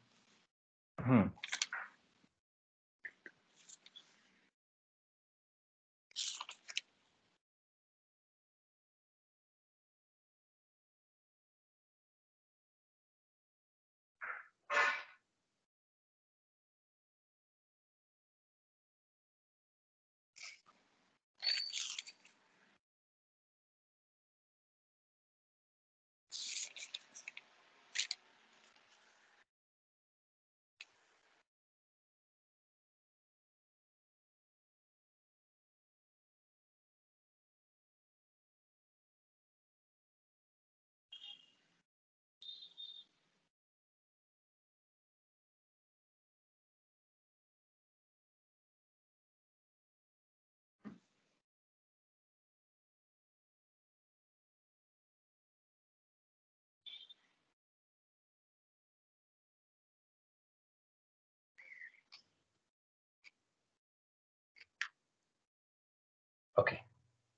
Okay,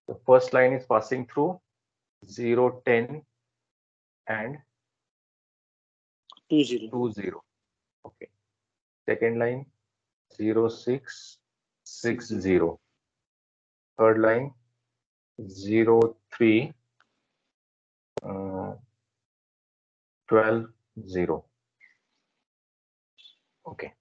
the first line is passing through 0, 10 and 20. 20. Okay, second line 0, 6, 6, 0. Third line 0, 3, 12, 0. Okay.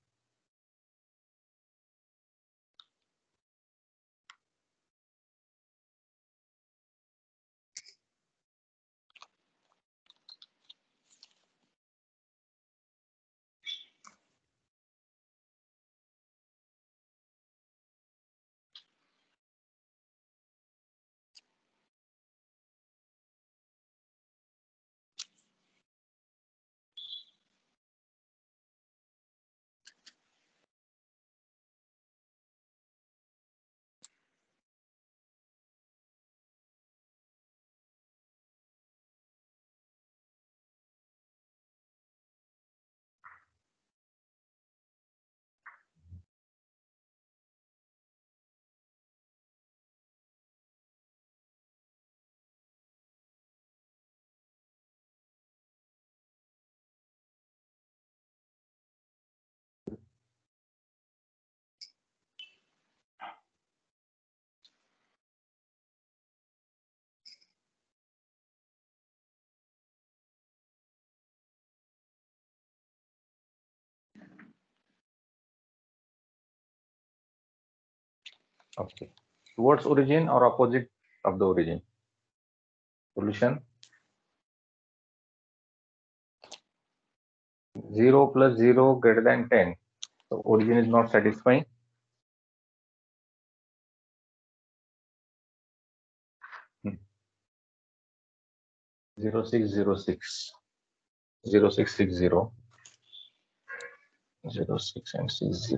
Okay. Towards origin or opposite of the origin? Solution. 0 plus 0 greater than 10. So origin is not satisfying. Hmm. 0606 0660 06 and 60.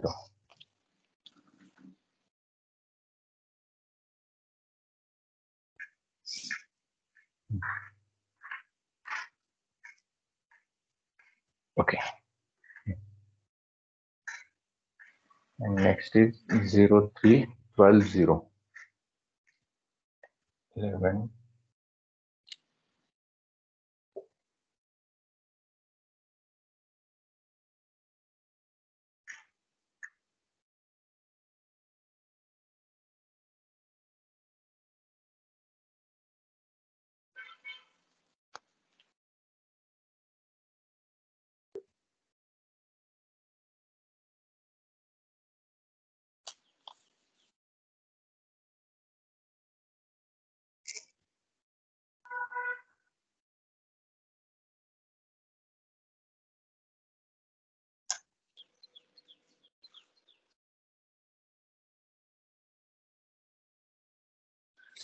Okay. And next is 03 12 0 11.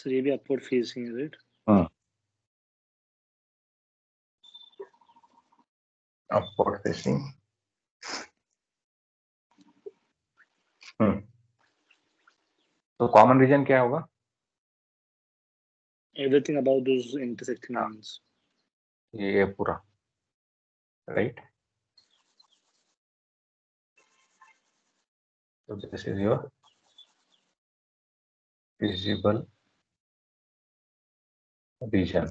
So ये भी upward facing है, right? Upward facing. तो common reason क्या होगा? Everything about those intersecting हाँ. lines. ये पूरा, right? So this is your visible region.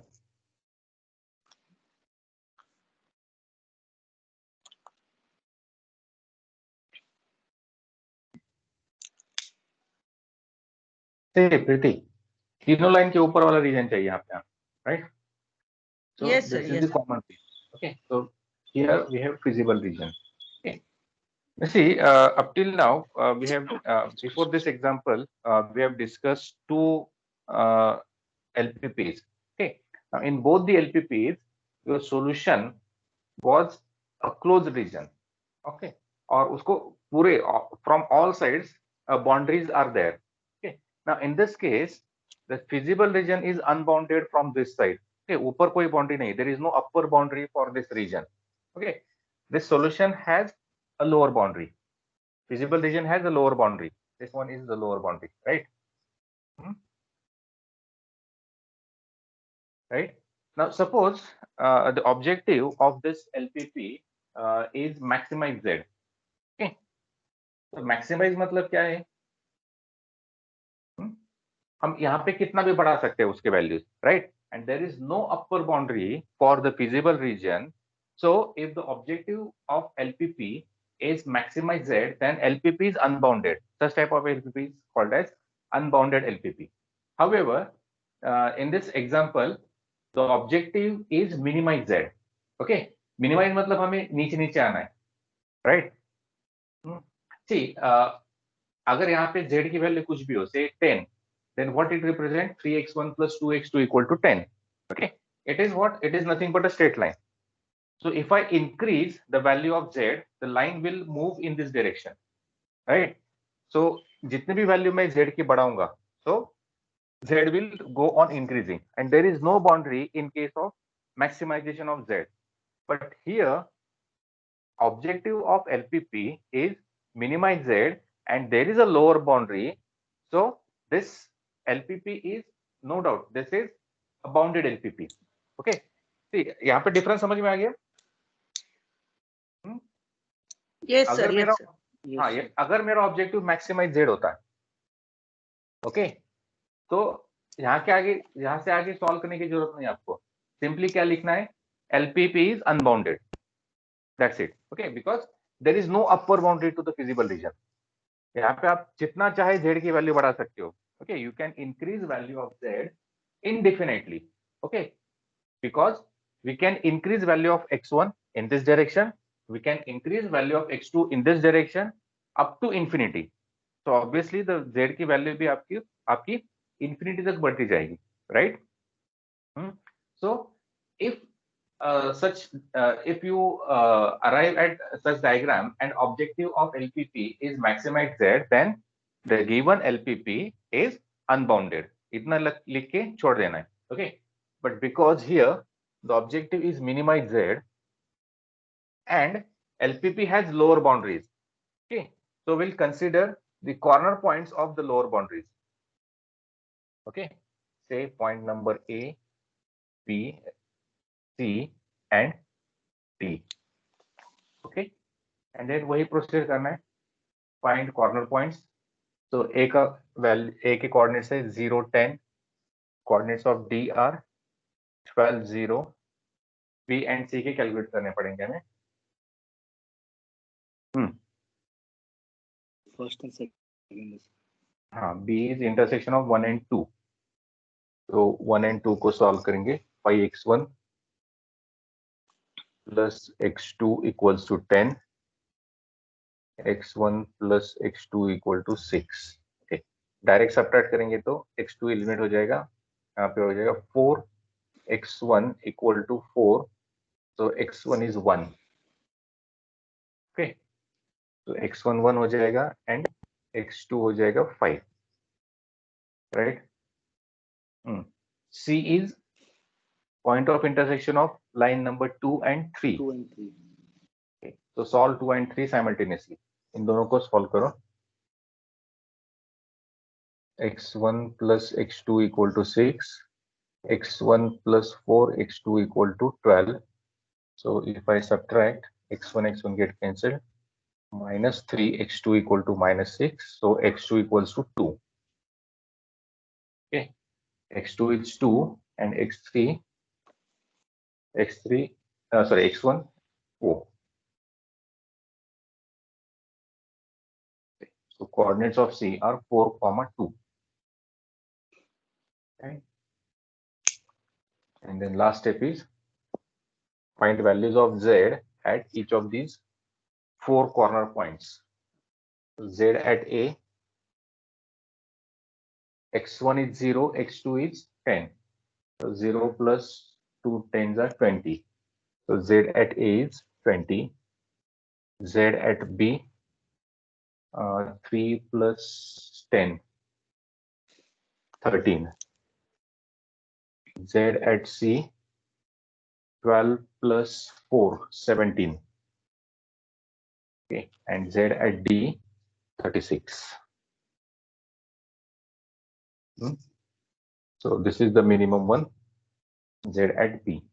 प्रीति, तीनों लाइन के ऊपर वाला रीजन चाहिए यहाँ पे, right? So Yes, sir. this is Yes. the common thing. Okay, so here we have feasible region. Okay, you see, up till now we have before this example we have discussed two LPPs. Okay, now in both the LPPs your solution was a closed region. Okay, और उसको पूरे from all sides boundaries are there. Okay, now in this case the feasible region is unbounded from this side. Okay, ऊपर कोई boundary नहीं, there is no upper boundary for this region. Okay, this solution has a lower boundary. Feasible region has a lower boundary. This one is the lower boundary, right? Right. Now suppose the objective of this LPP is maximize Z. Okay, तो maximize मतलब क्या है? हम यहाँ पे कितना भी बढ़ा सकते हैं उसके values, right? And there is no upper boundary for the feasible region. So if the objective of LPP is maximize Z, then LPP is unbounded. Such type of LPP is called as unbounded LPP. However, in this example, the objective is minimize Z. Okay, minimize मतलब हमें नीचे नीचे आना है, right? See, अगर यहाँ पे Z की वैल्यू कुछ भी हो, say 10, then what it represent? 3x1 plus 2x2 equal to 10. Okay, it is what? It is nothing but a straight line. So if I increase the value of Z, the line will move in this direction, right? So जितने भी value मैं Z की बढ़ाऊंगा, so Z will go on increasing, and there is no boundary in case of maximization of Z. But here objective of LPP is minimize Z, and there is a lower boundary. So this LPP is no doubt this is a bounded LPP. Okay, see यहाँ पे difference समझ में आ गया? Yes, sir. अगर Yes, मेरा sir. हाँ ये अगर मेरा ऑब्जेक्टिव मैक्सिमाइज Z होता है, ओके, तो यहाँ के आगे यहाँ से आगे सॉल्व करने की जरूरत नहीं आपको. सिंपली क्या लिखना है? LPP is unbounded. That's it. Okay, because there is no upper boundary to the feasible region. यहाँ पे आप जितना चाहे Z की वैल्यू बढ़ा सकते हो. Okay, you can increase value of Z indefinitely. Okay, because we can increase value of x1 in this direction, we can increase value of x2 in this direction up to infinity. तो obviously the z की value भी आपकी infinity तक बढ़ती जाएगी, right? So if such if you arrive at such diagram and objective of LPP is maximize z, then the given LPP is unbounded. इतना लिख के छोड़ देना है, okay? But because here the objective is minimize z and LPP has lower boundaries, okay? So we'll consider the corner points of the lower boundaries, okay? Say point number A, B, C and D, okay? And then वही procedure करना है, find corner points. तो ए का value, ए के coordinates है 0 10, coordinates of D are 12 0, B and C के calculate करने पड़ेंगे हमें. First and second. हाँ, B is intersection of 1 and 2. तो 1 and 2 को सॉल्व करेंगे. 5x1 plus x2 equals to 10, x1 plus x2 equal to 6. Okay, direct subtract करेंगे तो x2 एलिमिनेट हो जाएगा, यहाँ पे हो जाएगा 4, x1 इक्वल टू 4, तो x1 इज 1. ओके, तो x1 1 हो जाएगा एंड x2 हो जाएगा 5, right? C is point of intersection of line number 2 and 3. 2 and 3. Okay, so solve 2 and 3 simultaneously. इन दोनों को सॉल्व करो. x1 plus x2 equal to 6, x1 plus 4, x2 equal to 12. So if I subtract, x1 get cancelled, minus 3, x2 equal to minus 6, so x2 equals to 2. Okay, x2 is 2 and x1 4. So coordinates of C are 4, 2. Okay. And then last step is find values of Z at each of these 4 corner points. Z at A, x1 is 0, x2 is 10. So 0 plus 2 10s are 20. So Z at A is 20. Z at B, 3 plus 10, 13. Z at C, 12 plus 4, 17. Okay, and Z at D, 36. So this is the minimum one, Z at B.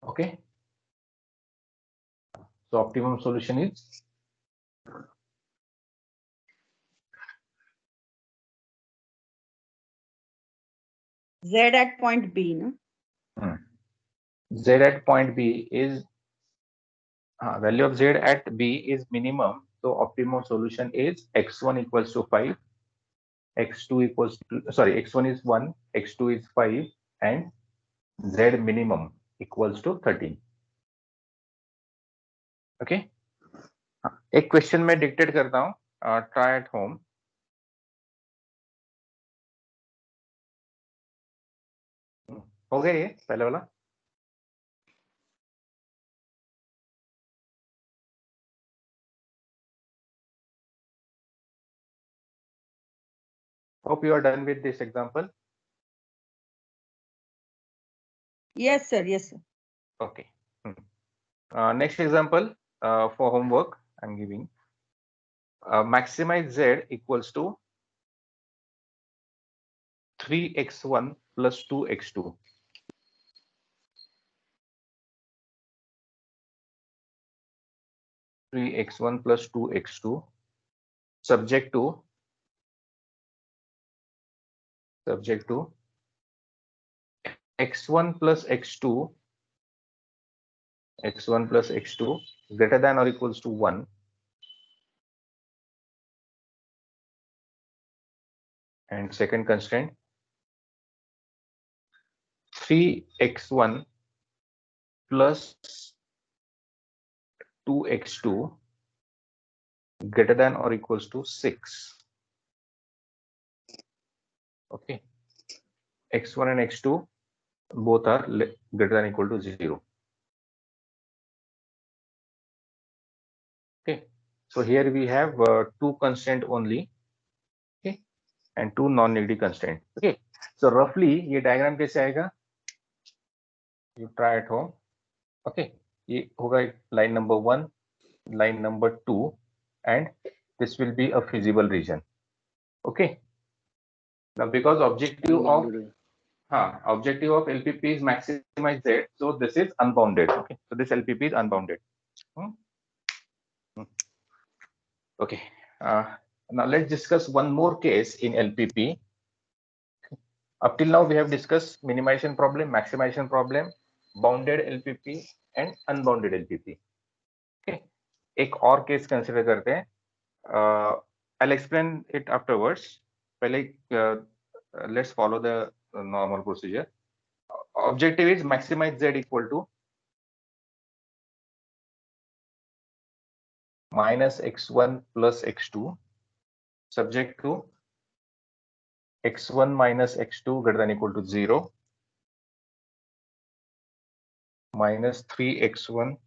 Okay. So optimum solution is Z at point B, no? Z at point B is value of Z at B is minimum. So optimum solution is x1 equals to 5, x2 equals to, sorry, x1 is 1, x2 is 5, and Z minimum equals to 13. Okay. एक question में dictate करता हूँ, try at home. हो गया ये पहले वाला? Hope you are done with this example. Yes, sir. Yes, sir. Okay. Next example for homework I'm giving. Maximize Z equals to 3x1 plus 2x2. x1 plus 2x2 subject to x1 plus x2 x1 plus x2 greater than or equals to 1, and second constraint 3x1 plus 2x2 greater than or equals to 6. Okay, x1 and x2 both are greater than or equal to 0. Okay, so here we have two constraint only, okay, and two non-negative constraint. Okay, so roughly ये diagram कैसे आएगा? You try at home. Okay, ये होगा line number 1, line number 2, and this will be a feasible region. Okay, now because objective of LPP is maximize Z, so this is unbounded. Okay, so this LPP is unbounded. Okay, now let's discuss one more case in LPP. Up till now we have discussed minimization problem, maximization problem, bounded LPP and unbounded LPP. Okay, एक और case consider करते हैं. I'll explain it afterwards. पहले let's follow the normal procedure. Objective is maximize Z equal to minus x1 plus x2 subject to x1 minus x2 greater than or equal to 0, minus 3x1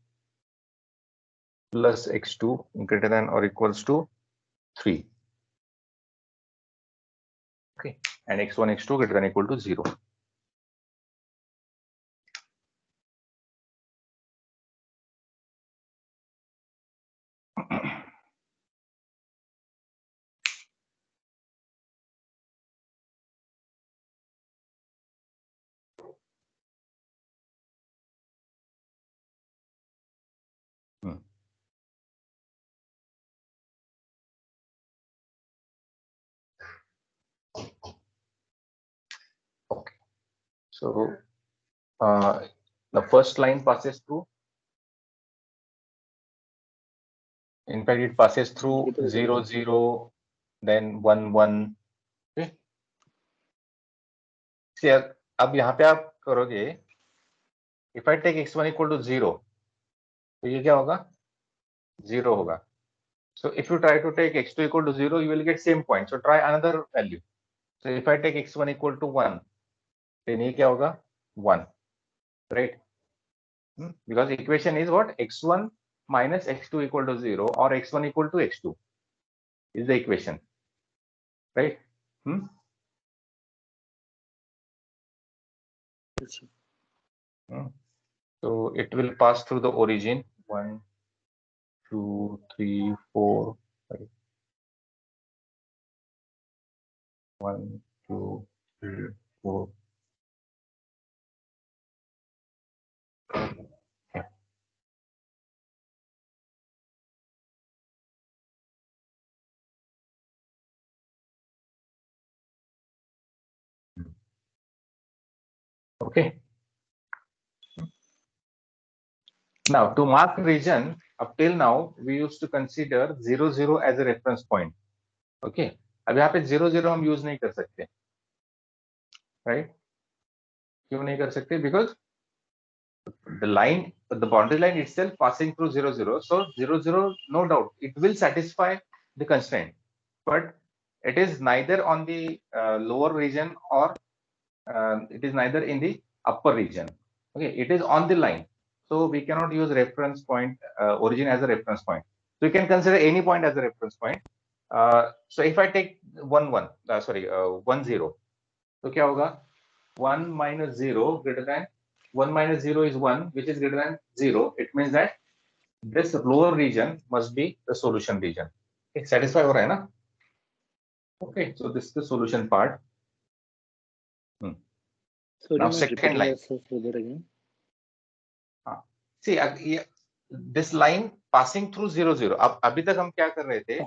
plus x2 greater than or equals to 3. Okay, and x1, x2 greater than or equal to 0. Okay, so the first line passes through. In fact, it passes through 0, 0, then 1, 1. Okay. See, अब यहाँ पे आप करोगे, if I take x1 equal to 0, तो ये क्या होगा? 0 होगा. So if you try to take x2 equal to 0, you will get same point. So try another value. So if I take x1 equal to 1, then ये क्या होगा? 1, right? Because equation is what? x1 minus x2 equal to 0 or x1 equal to x2 is the equation, right? So it will pass through the origin 1, 2, 3, 4, 5. 1, 2, 3, 4. Okay. Now to mark region, up till now we used to consider 0, 0 as a reference point. Okay. अब यहाँ पे 0, 0 हम use नहीं कर सकते, right? क्यों नहीं कर सकते? Because the line, the boundary line itself passing through 0, 0. So 0, 0, no doubt, it will satisfy the constraint, but it is neither on the lower region or it is neither in the upper region. Okay, it is on the line. So we cannot use reference point, origin as a reference point. So you can consider any point as a reference point. So if I take 1, 1, 1, 0, so क्या होगा? 1 minus 0 greater than 1 minus 0 is 1, which is greater than 0. It means that this lower region must be the solution region. Okay, satisfy हो रहा है ना? Okay, so this is the solution part. Now second line. See, this line passing through 0, 0. अब अभी तक हम क्या कर रहे थे?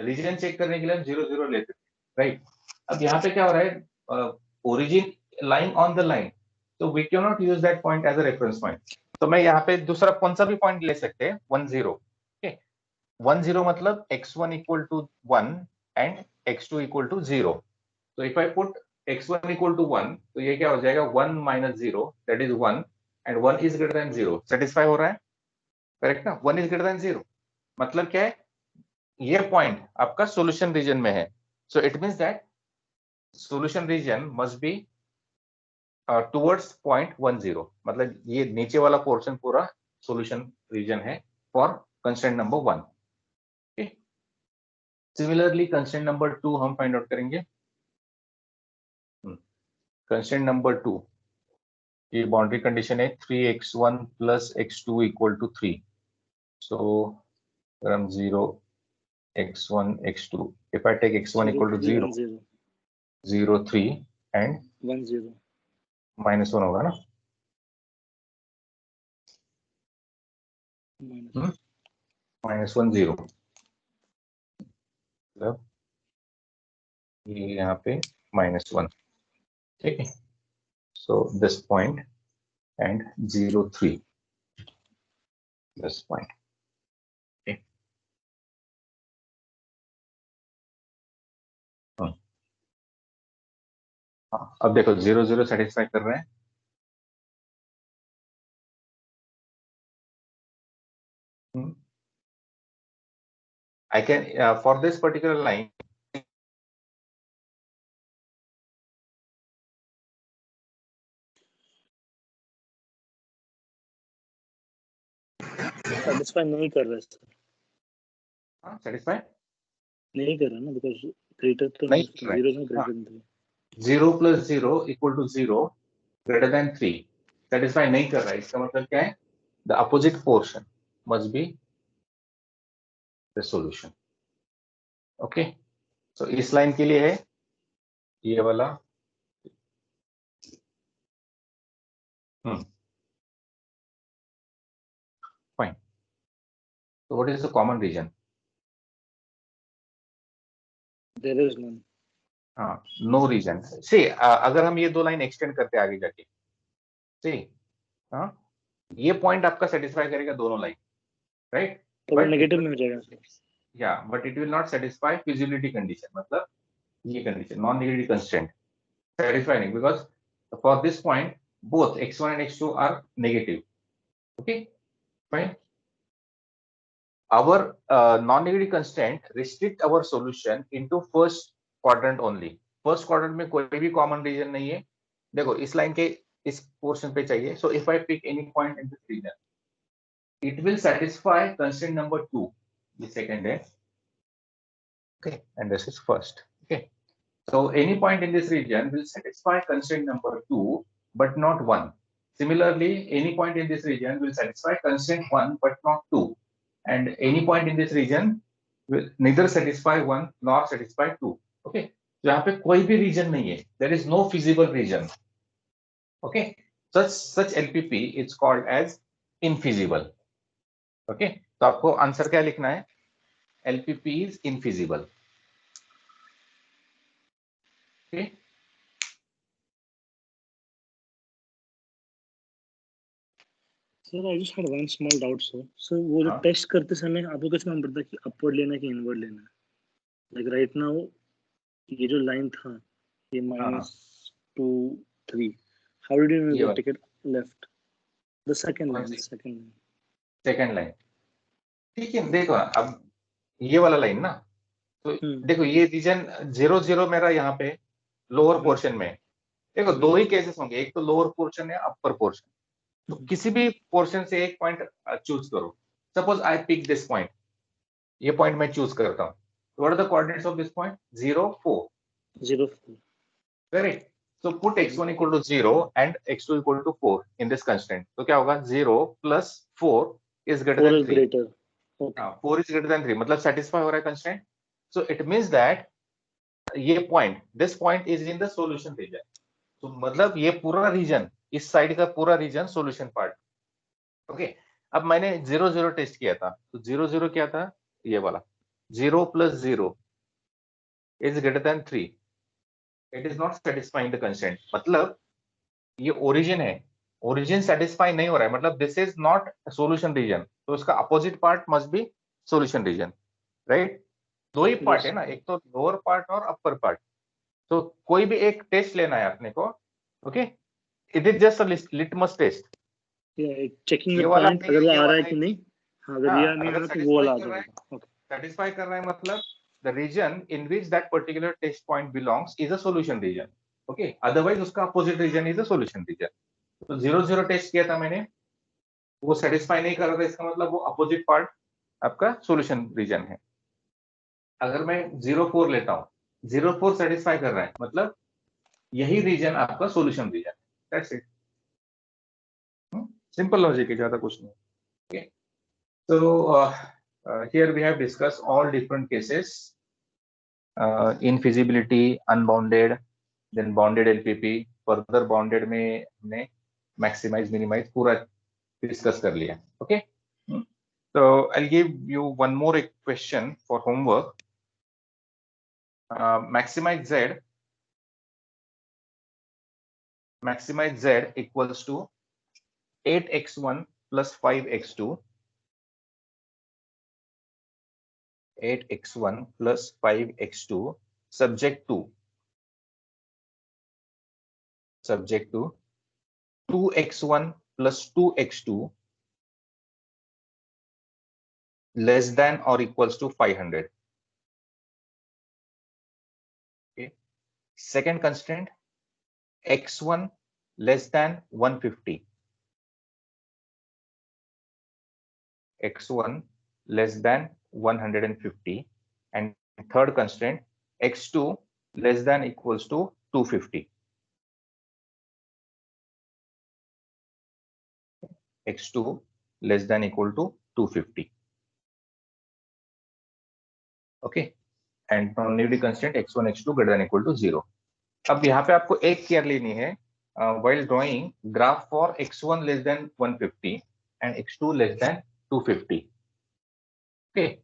रीजन चेक करने के लिए हम 0, 0 लेते थे, राइट? अब यहाँ पे क्या हो रहा है? Origin lying on the line, So we cannot use that point as a reference point. तो मैं यहाँ पे दूसरा कौन सा भी पॉइंट ले सकते हैं 1 0. Okay, 1 0 मतलब x1 equal to 1 and x2 equal to 0. So if I put x1 equal to 1, तो ये क्या हो जाएगा 1 minus 0, that is 1, and 1 is greater than 0. Satisfy हो रहा है? करेक्ट ना? 1 is greater than 0. मतलब क्या है? ये पॉइंट आपका सॉल्यूशन रीजन में है. So it means that solution region must be towards point 1 0. मतलब ये नीचे वाला पोर्शन पूरा सॉल्यूशन रीजन है for constraint number 1. Okay, similarly constraint number 2 हम फाइंड आउट करेंगे. कंस्ट्रेंट नंबर 2, ये बाउंड्री कंडीशन है 3x1 plus x2 equal to 3. So from 0 x1 x2, if I take x1 equal to 0 0 3 and 1 0 minus 1 होगा ना? minus 1 0. मतलब ये यहाँ पे -1. ठीक है. So this point and 0 3, this point. Okay. अब देखो 0 0 सेटिस्फाई कर रहे हैं. I can for this particular line, satisfy नहीं कर रहा सर. satisfy नहीं कर रहा ना, बिकॉज़ ग्रेटर तो नहीं कर रहा है. 0 is greater than 3. 0 plus 0 equal to 0 greater than 3. satisfy नहीं कर रहा है. इसका मतलब क्या है? The opposite portion must be the solution. Okay. So इस लाइन के लिए है ये वाला. Fine. So what is the common region? There is none. हाँ, नो रीजन. सी अगर हम ये दो लाइन एक्सटेंड करते आगे जाके, सी हाँ, ये पॉइंट आपका सेटिस्फाई करेगा दोनों लाइन, राइट? तो वो नेगेटिव में हो जाएगा. या but it will not satisfy feasibility condition. मतलब ये condition non negative constraint satisfy नहीं, because for this point both x1 and x2 are negative. Okay, fine. Our non-negative constraint restrict our solution into first quadrant only. First quadrant में कोई भी common region नहीं है. देखो इस line के इस पोर्शन पे चाहिए. So if I pick any point in this region, it will satisfy constraint number 2. The second है. Okay, and this is first. Okay, so any point in this region will satisfy constraint number 2, but not 1. Similarly, any point in this region will satisfy constraint 1, but not 2. And any point in this region will neither satisfy 1 nor satisfy 2. Okay, so यहाँ पे कोई भी region नहीं है. There is no feasible region. Okay, such LPP is called as infeasible. Okay, तो आपको answer क्या लिखना है? LPP is infeasible. Okay. Sir, I just had one small doubt, sir. So वो जो हाँ. टेस्ट करते समय आपको किस में पड़ता है कि अपवर्ड लेना है कि इनवर्ड लेना है? Like right now ये जो लाइन था ये -2 3. How did you know to take it left? The second line. Second line. ठीक है, देखो अब ये वाला लाइन ना, तो देखो ये रीजन 0 0 मेरा यहाँ पे लोअर पोर्शन में. देखो दो ही केसेस होंगे, एक तो लोअर पोर्शन है, अपर पोर्शन. तो किसी भी पोर्शन से एक पॉइंट चूज करो. Suppose I pick this point, ये पॉइंट मैं चूज करता हूँ. What are the coordinates of this point? 0 4. 0 4. Correct. So put x1 equal to 0 and x2 equal to 4 in this constraint. तो क्या होगा? 0 plus 4 is greater than 3. Okay. 4 is greater than 3. मतलब satisfy हो रहा है constraint. So it means that ये point, this point is in the solution region. तो मतलब ये पूरा region, इस साइड का पूरा region solution part. Okay. अब मैंने 0 0 टेस्ट किया था. तो 0 0 क्या था? ये वाला 0 plus 0 is greater than 3. It is not satisfying the constraint. मतलब ये ओरिजिन है, ओरिजिन सेटिस्फाई नहीं हो रहा है, मतलब this is not solution region, तो इसका opposite part must be solution region, right? दो ही पार्ट है ना, एक तो लोअर पार्ट और अपर पार्ट। तो कोई भी एक टेस्ट लेना है अपने को, okay? It is just a litmus test. Checking ये द वाला पॉइंट नहीं, अगर वो ये आ रहा है वाला कि नहीं। हाँ, अगर हाँ, ये नहीं आ अगर रहा तो वो वाला आ सेटिस्फाई कर रहा है, जाएगा। ओके, सेटिस्फाई कर रहा है मतलब the region in which that particular test point belongs is a solution region, okay? Otherwise उसका opposite region is a solution region. तो 0 0 टेस्ट किया था मैंने, वो सेटिस्फाई नहीं कर रहा था, इसका मतलब वो अपोजिट पार्ट आपका सोल्यूशन रीजन है। अगर मैं 0 4 लेता हूँ, 0 4 सेटिस्फाई कर रहा है, मतलब यही रीजन आपका सोल्यूशन रीजन है। दैट्स इट, सिंपल लॉजिक है, ज्यादा कुछ नहीं। Okay, so here we have discussed all different cases, infeasibility, unbounded, then bounded LPP, further bounded में हमने maximize minimize पूरा डिस्कस कर लिया। Okay, so I'll give you one more question for homework. Maximize z equals to 8x1 plus 5x2, 8x1 plus 5x2 subject to 2x1 plus 2x2 less than or equals to 500. Okay. Second constraint, x1 less than 150. x1 less than 150. And third constraint, x2 less than equals to 250. x2 less than equal to 250. Okay. And non-negative constraint x1 x2 greater than equal to 0. अब यहाँ पे आपको एक care लेनी है while drawing graph for x1 less than 150 and x2 less than 250. Okay.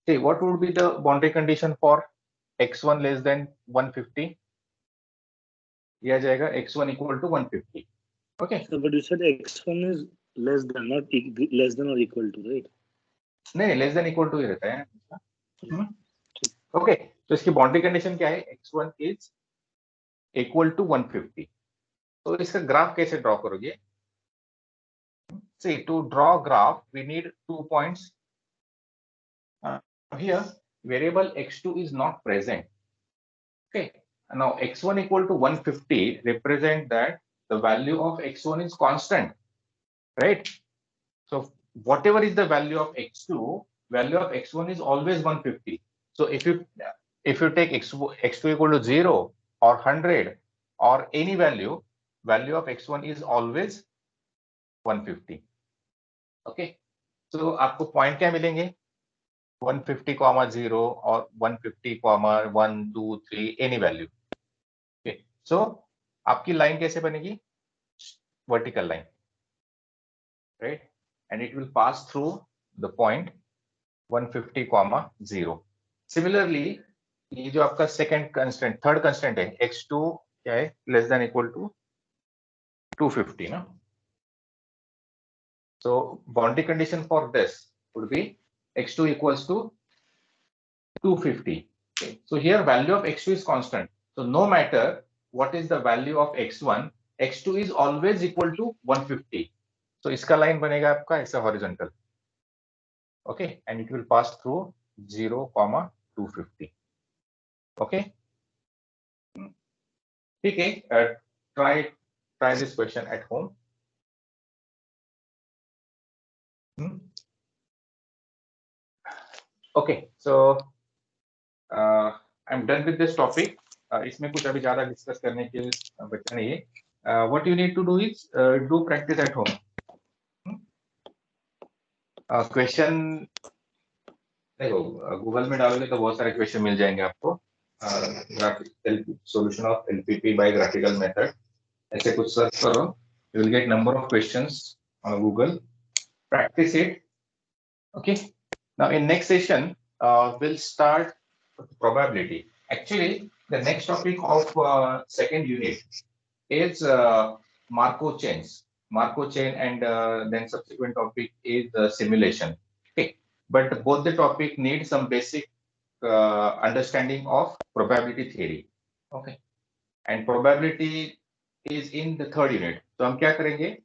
See, what would be the boundary condition for x1 less than 150? यह जाएगा x1 equal to 150. Okay. so but you said x1 is less than, not less than or equal to, right? नहीं, less than equal to ही रहता है। Okay, तो इसकी boundary condition क्या है? x1 is equal to 150. तो इसका ग्राफ कैसे ड्रॉ करोगे? See, to draw graph we need 2 points. Here variable x2 is not present. Okay, now x1 equal to 150 represent that the value of x1 is constant, right? So whatever is the value of x2, value of x1 is always 150. So if you take x2 equal to 0 or 100 or any value of x1 is always 150. Okay, so आपको point क्या मिलेंगे? 150, 0 और 150, 1, 2, 3 any value. Okay, सो आपकी line कैसे बनेगी? Vertical line, right? And it will pass through the point 150, 0. Similarly ये जो आपका सेकंड कंस्टेंट, थर्ड कंस्टेंट है x2 क्या है? लेस देन इक्वल टू 250 ना। So boundary condition for this would be x2 equals to 250. Okay. So here value of x2 is constant. So no matter what is the value of x1, x2 is always equal to 150. So इसका line बनेगा आपका ऐसा horizontal. Okay, and it will pass through 0, 250. Okay. ठीक है, try this question at home. Okay, so I'm done with this topic. इसमें कुछ अभी ज्यादा डिस्कस करने के लिए बचा नहीं है. What you need to do is do practice at home. Question देखो, गूगल में डालोगे तो बहुत सारे क्वेश्चन मिल जाएंगे आपको. Solution of LPP by graphical method, ऐसे कुछ सर्च करो, you will get number of questions on Google. Practice it. Okay. Now in next session, we'll start probability. Actually, the next topic of second unit is Markov chains, Markov chain, and then subsequent topic is simulation. Okay, but both the topic need some basic understanding of probability theory. Okay, and probability is in the third unit. So हम क्या करेंगे?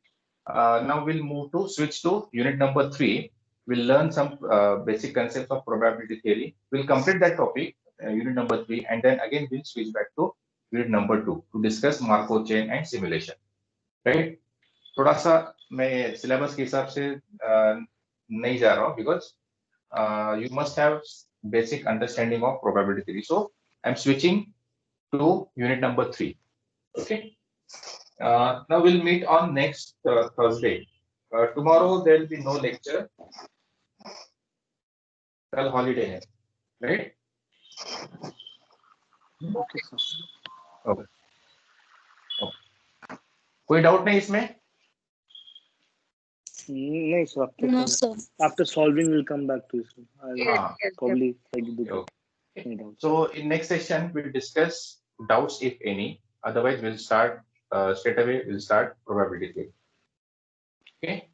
Now we'll switch to unit number 3. We'll learn some basic concepts of probability theory. We'll complete that topic, unit number 3, and then again we'll switch back to unit number 2 to discuss Markov chain and simulation. Right? थोड़ा सा मैं syllabus के हिसाब से नहीं जा रहा हूँ because you must have basic understanding of probability theory. So I'm switching to unit number 3. Okay. Now we'll meet on next Thursday. Tomorrow there will be no lecture. Kal holiday hai, right? Okay, sir. Okay. कोई doubt नहीं इसमें? नहीं sir. No, sir. After solving, we'll come back to this. I'll Yes, probably take the Okay. any doubt. So in next session we'll discuss doubts if any. Otherwise we'll start straight away. We'll start probability theory. Okay.